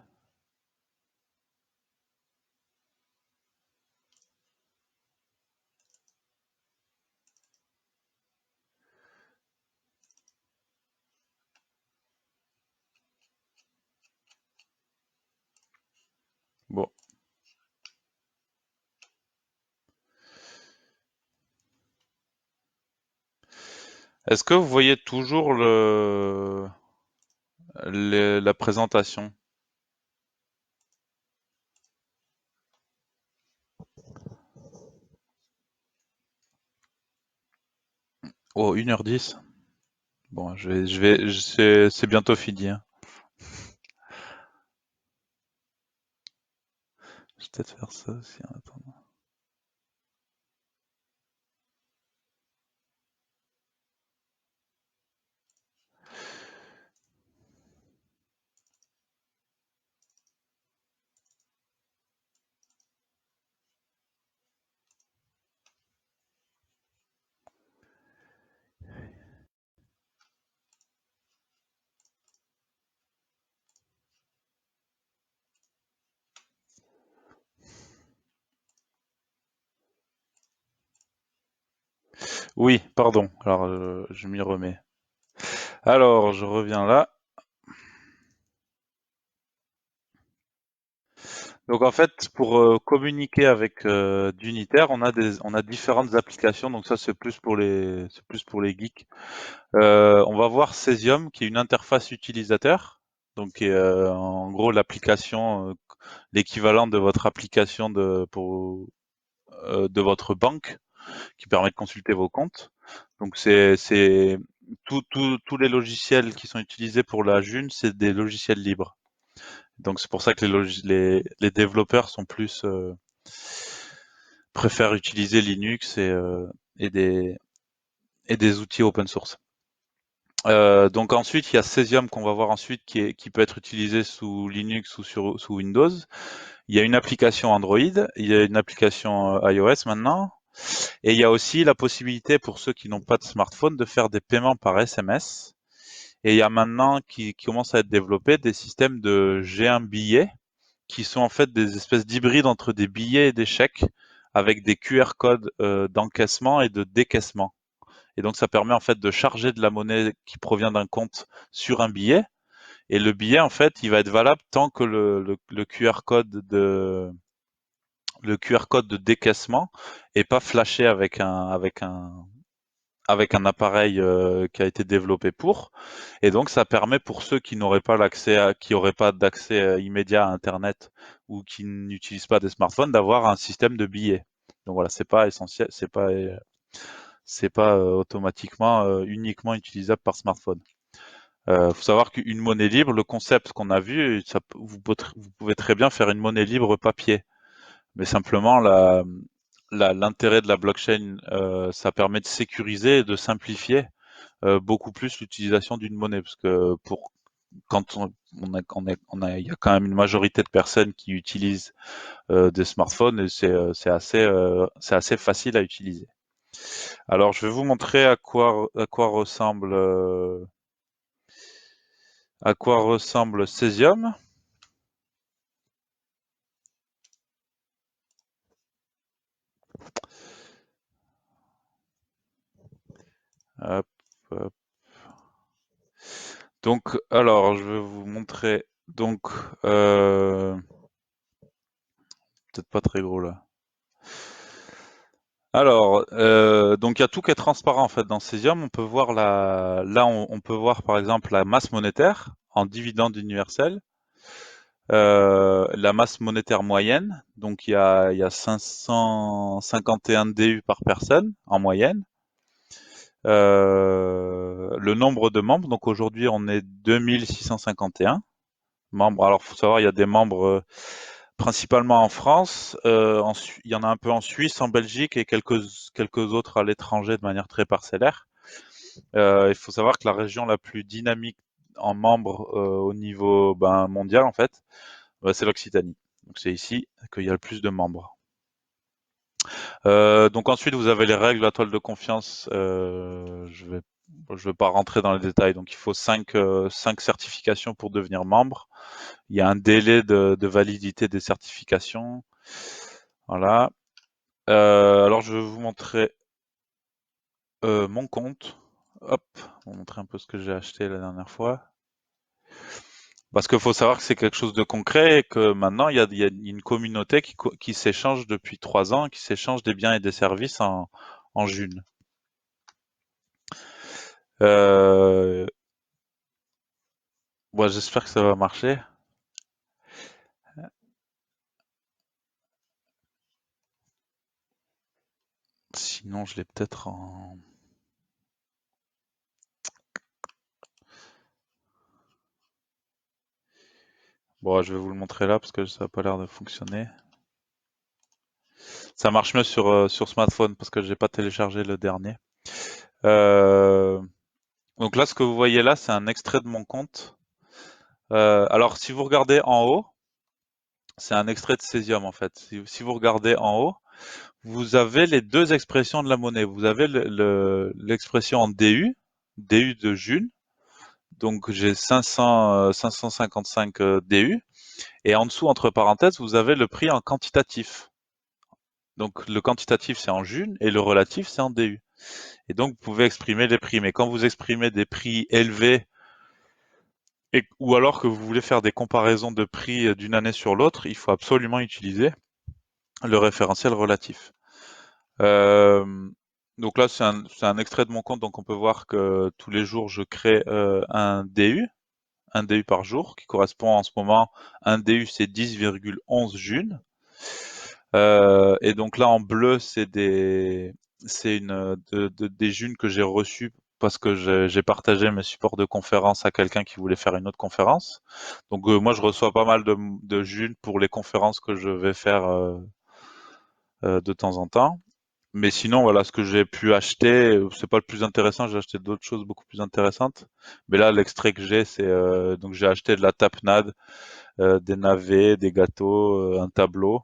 Bon, est-ce que vous voyez toujours la présentation? Oh, 1h10. Bon, c'est bientôt fini, hein. Je vais peut-être faire ça aussi en attendant. Oui, pardon. Alors, je m'y remets. Alors, je reviens là. Donc en fait, pour communiquer avec d'Unitaire, on a différentes applications. Donc ça, c'est plus pour les geeks. On va voir Cesium, qui est une interface utilisateur. Donc qui est, en gros l'application, l'équivalent de votre application de votre banque, qui permet de consulter vos comptes. Donc c'est tous les logiciels qui sont utilisés pour la June, c'est des logiciels libres. Donc c'est pour ça que les développeurs sont plus préfèrent utiliser Linux et des et des outils open source. Donc ensuite, il y a Cesium qu'on va voir ensuite, qui peut être utilisé sous Linux ou sous Windows. Il y a une application Android, il y a une application iOS maintenant, et il y a aussi la possibilité pour ceux qui n'ont pas de smartphone de faire des paiements par SMS. Et il y a maintenant qui commence à être développé des systèmes de G1 billets, qui sont en fait des espèces d'hybrides entre des billets et des chèques, avec des QR codes d'encaissement et de décaissement. Et donc ça permet en fait de charger de la monnaie qui provient d'un compte sur un billet. Et le billet, en fait, il va être valable tant que le QR code le QR code de décaissement est pas flashé avec un appareil qui a été développé pour. Et donc, ça permet pour ceux qui n'auraient pas qui n'auraient pas d'accès immédiat à Internet ou qui n'utilisent pas des smartphones, d'avoir un système de billets. Donc voilà, c'est pas essentiel, c'est pas automatiquement uniquement utilisable par smartphone. Faut savoir qu'une monnaie libre, le concept qu'on a vu, vous pouvez très bien faire une monnaie libre papier. Mais simplement, l'intérêt de la blockchain, ça permet de sécuriser et de simplifier beaucoup plus l'utilisation d'une monnaie, parce que quand il y a quand même une majorité de personnes qui utilisent des smartphones et c'est assez facile à utiliser. Alors, je vais vous montrer à quoi ressemble Cesium. Hop, hop. Donc, alors, je vais vous montrer. Donc, peut-être pas très gros là. Alors, donc il y a tout qui est transparent en fait dans Cesium. On peut voir là, on peut voir par exemple la masse monétaire en dividende universel, la masse monétaire moyenne. Donc il y a 551 DU par personne en moyenne. Le nombre de membres. Donc aujourd'hui, on est 2651 membres. Alors, faut savoir, il y a des membres principalement en France. Il y en a un peu en Suisse, en Belgique et quelques autres à l'étranger de manière très parcellaire. Il faut savoir que la région la plus dynamique en membres au niveau mondial, en fait, c'est l'Occitanie. Donc c'est ici qu'il y a le plus de membres. Donc ensuite, vous avez les règles de la toile de confiance. Je vais pas rentrer dans les détails. Donc il faut 5 certifications pour devenir membre. Il y a un délai de validité des certifications. Voilà. Alors je vais vous montrer mon compte. Hop, on va montrer un peu ce que j'ai acheté la dernière fois. Parce qu'il faut savoir que c'est quelque chose de concret et que maintenant il y a une communauté qui s'échange depuis 3 ans, qui s'échange des biens et des services en June. Euh, Bon, j'espère que ça va marcher. Sinon, je l'ai peut-être en... Bon, je vais vous le montrer là parce que ça n'a pas l'air de fonctionner. Ça marche mieux sur smartphone parce que j'ai pas téléchargé le dernier. Euh, donc là, ce que vous voyez là, c'est un extrait de mon compte. Alors, si vous regardez en haut, c'est un extrait de Cesium en fait. Si vous regardez en haut, vous avez les deux expressions de la monnaie. Vous avez l'expression en DU, DU de June. Donc j'ai 555 DU. Et en dessous, entre parenthèses, vous avez le prix en quantitatif. Donc le quantitatif, c'est en June et le relatif, c'est en DU. Et donc vous pouvez exprimer les prix. Mais quand vous exprimez des prix élevés ou alors que vous voulez faire des comparaisons de prix d'une année sur l'autre, il faut absolument utiliser le référentiel relatif. Euh, donc là, c'est un extrait de mon compte, donc on peut voir que tous les jours, je crée un DU par jour, qui correspond en ce moment, un DU, c'est 10,11 June. Et donc là, en bleu, des Junes que j'ai reçus parce que j'ai partagé mes supports de conférence à quelqu'un qui voulait faire une autre conférence. Donc moi, je reçois pas mal de Junes pour les conférences que je vais faire de temps en temps. Mais sinon, voilà, ce que j'ai pu acheter, c'est pas le plus intéressant. J'ai acheté d'autres choses beaucoup plus intéressantes. Mais là, l'extrait que j'ai, c'est donc j'ai acheté de la tapenade, des navets, des gâteaux, un tableau.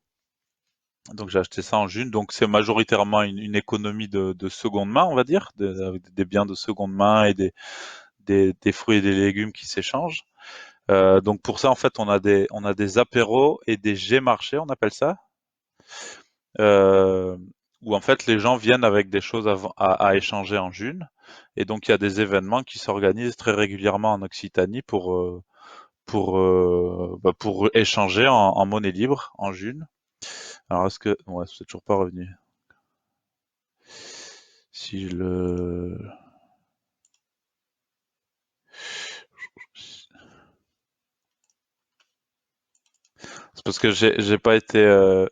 Donc j'ai acheté ça en June. Donc c'est majoritairement une économie de seconde main, on va dire, avec des biens de seconde main et des fruits et des légumes qui s'échangent. Donc pour ça, en fait, on a des apéros et des G-marchés, on appelle ça. euh, Où en fait les gens viennent avec des choses à échanger en June. Et donc il y a des événements qui s'organisent très régulièrement en Occitanie pour échanger en monnaie libre en June. Alors est-ce que... Ouais, c'est toujours pas revenu. Si je le... C'est parce que j'ai pas été...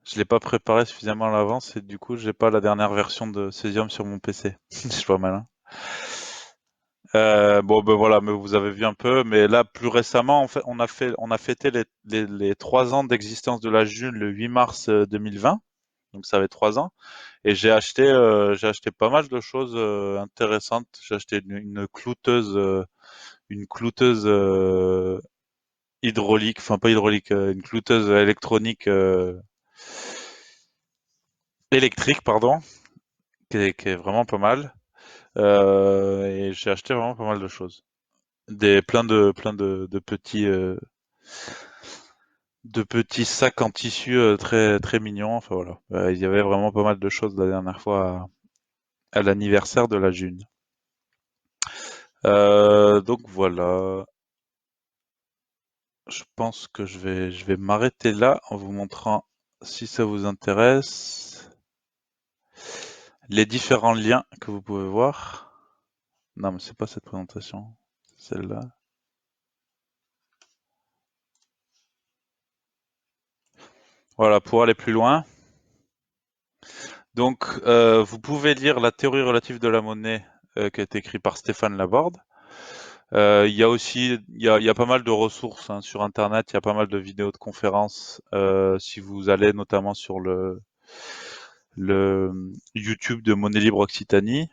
Je l'ai pas préparé suffisamment à l'avance et du coup, j'ai pas la dernière version de Cesium sur mon PC. Je suis pas malin. Bon, ben voilà, mais vous avez vu un peu. Mais là, plus récemment, en fait, on a fêté les 3 ans d'existence de la June le 8 mars 2020. Donc ça fait 3 ans. Et j'ai acheté pas mal de choses intéressantes. J'ai acheté une clouteuse hydraulique, enfin pas hydraulique, une clouteuse électronique électrique, pardon, qui est vraiment pas mal. Et j'ai acheté vraiment pas mal de choses. Plein de petits sacs en tissu très très mignons. Enfin voilà. Il y avait vraiment pas mal de choses la dernière fois à l'anniversaire de la June. Donc voilà. Je pense que je vais m'arrêter là en vous montrant, si ça vous intéresse, les différents liens que vous pouvez voir. Non, mais c'est pas cette présentation, c'est celle-là. Voilà, pour aller plus loin. Donc, vous pouvez lire La théorie relative de la monnaie qui a été écrit par Stéphane Laborde. Il y a aussi, il y a pas mal de ressources hein, sur Internet, il y a pas mal de vidéos de conférences. Si vous allez notamment sur le YouTube de Monnaie Libre Occitanie.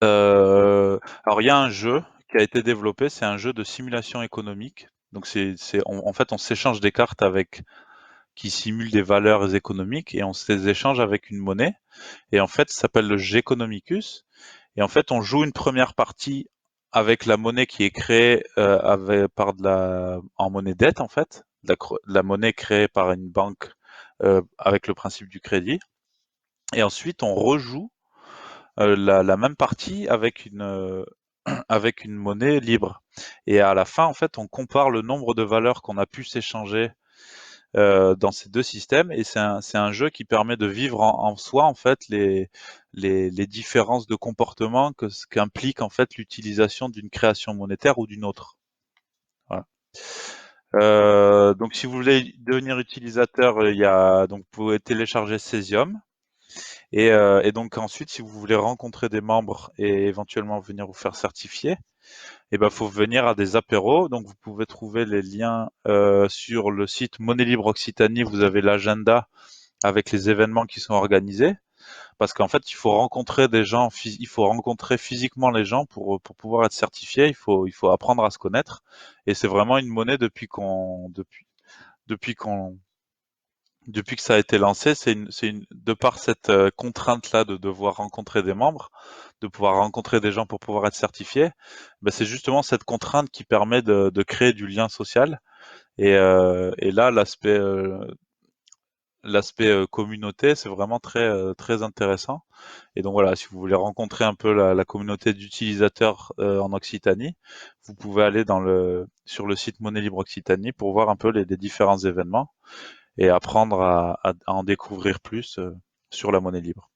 Alors il y a un jeu qui a été développé, c'est un jeu de simulation économique. Donc en fait, on s'échange des cartes avec qui simulent des valeurs économiques et on se les échange avec une monnaie. Et en fait, ça s'appelle le Geconomicus. Et en fait, on joue une première partie avec la monnaie qui est créée par en monnaie dette en fait, la monnaie créée par une banque avec le principe du crédit. Et ensuite, on rejoue la même partie avec avec une monnaie libre. Et à la fin, en fait, on compare le nombre de valeurs qu'on a pu s'échanger dans ces deux systèmes. Et c'est un jeu qui permet de vivre en soi, en fait, les différences de comportement que ce qu'implique en fait l'utilisation d'une création monétaire ou d'une autre. Voilà. Donc, si vous voulez devenir utilisateur, donc vous pouvez télécharger Cesium. Et donc ensuite, si vous voulez rencontrer des membres et éventuellement venir vous faire certifier, eh ben, faut venir à des apéros. Donc, vous pouvez trouver les liens sur le site Monnaie Libre Occitanie. Vous avez l'agenda avec les événements qui sont organisés. Parce qu'en fait, il faut rencontrer des gens, il faut rencontrer physiquement les gens pour pouvoir être certifié. Il faut apprendre à se connaître. Et c'est vraiment une monnaie depuis qu'on, depuis que ça a été lancé, de par cette contrainte-là de devoir rencontrer des membres, de pouvoir rencontrer des gens pour pouvoir être certifié, ben c'est justement cette contrainte qui permet de créer du lien social. Et là, l'aspect communauté, c'est vraiment très intéressant. Et donc voilà, si vous voulez rencontrer un peu la communauté d'utilisateurs en Occitanie, vous pouvez aller sur le site Monnaie Libre Occitanie pour voir un peu les différents événements et apprendre à en découvrir plus sur la monnaie libre.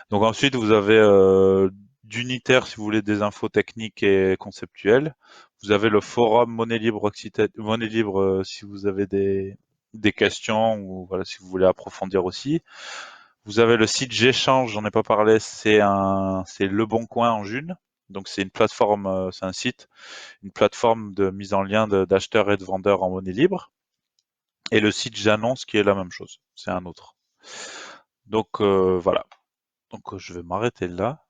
Donc ensuite, vous avez d'unitaire si vous voulez des infos techniques et conceptuelles. Vous avez le forum Monnaie Libre Monnaie Libre si vous avez des questions ou voilà si vous voulez approfondir aussi. Vous avez le site J'échange, j'en ai pas parlé, c'est Le Bon Coin en June. Donc c'est une plateforme, c'est un site, une plateforme de mise en lien d'acheteurs et de vendeurs en monnaie libre. Et le site J'annonce qui est la même chose, c'est un autre. Donc voilà. Donc je vais m'arrêter là.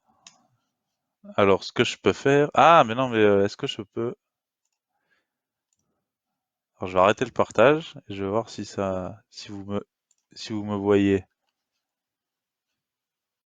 Alors ce que je peux faire. Ah mais non mais est-ce que je peux. Alors je vais arrêter le partage et je vais voir si vous me voyez.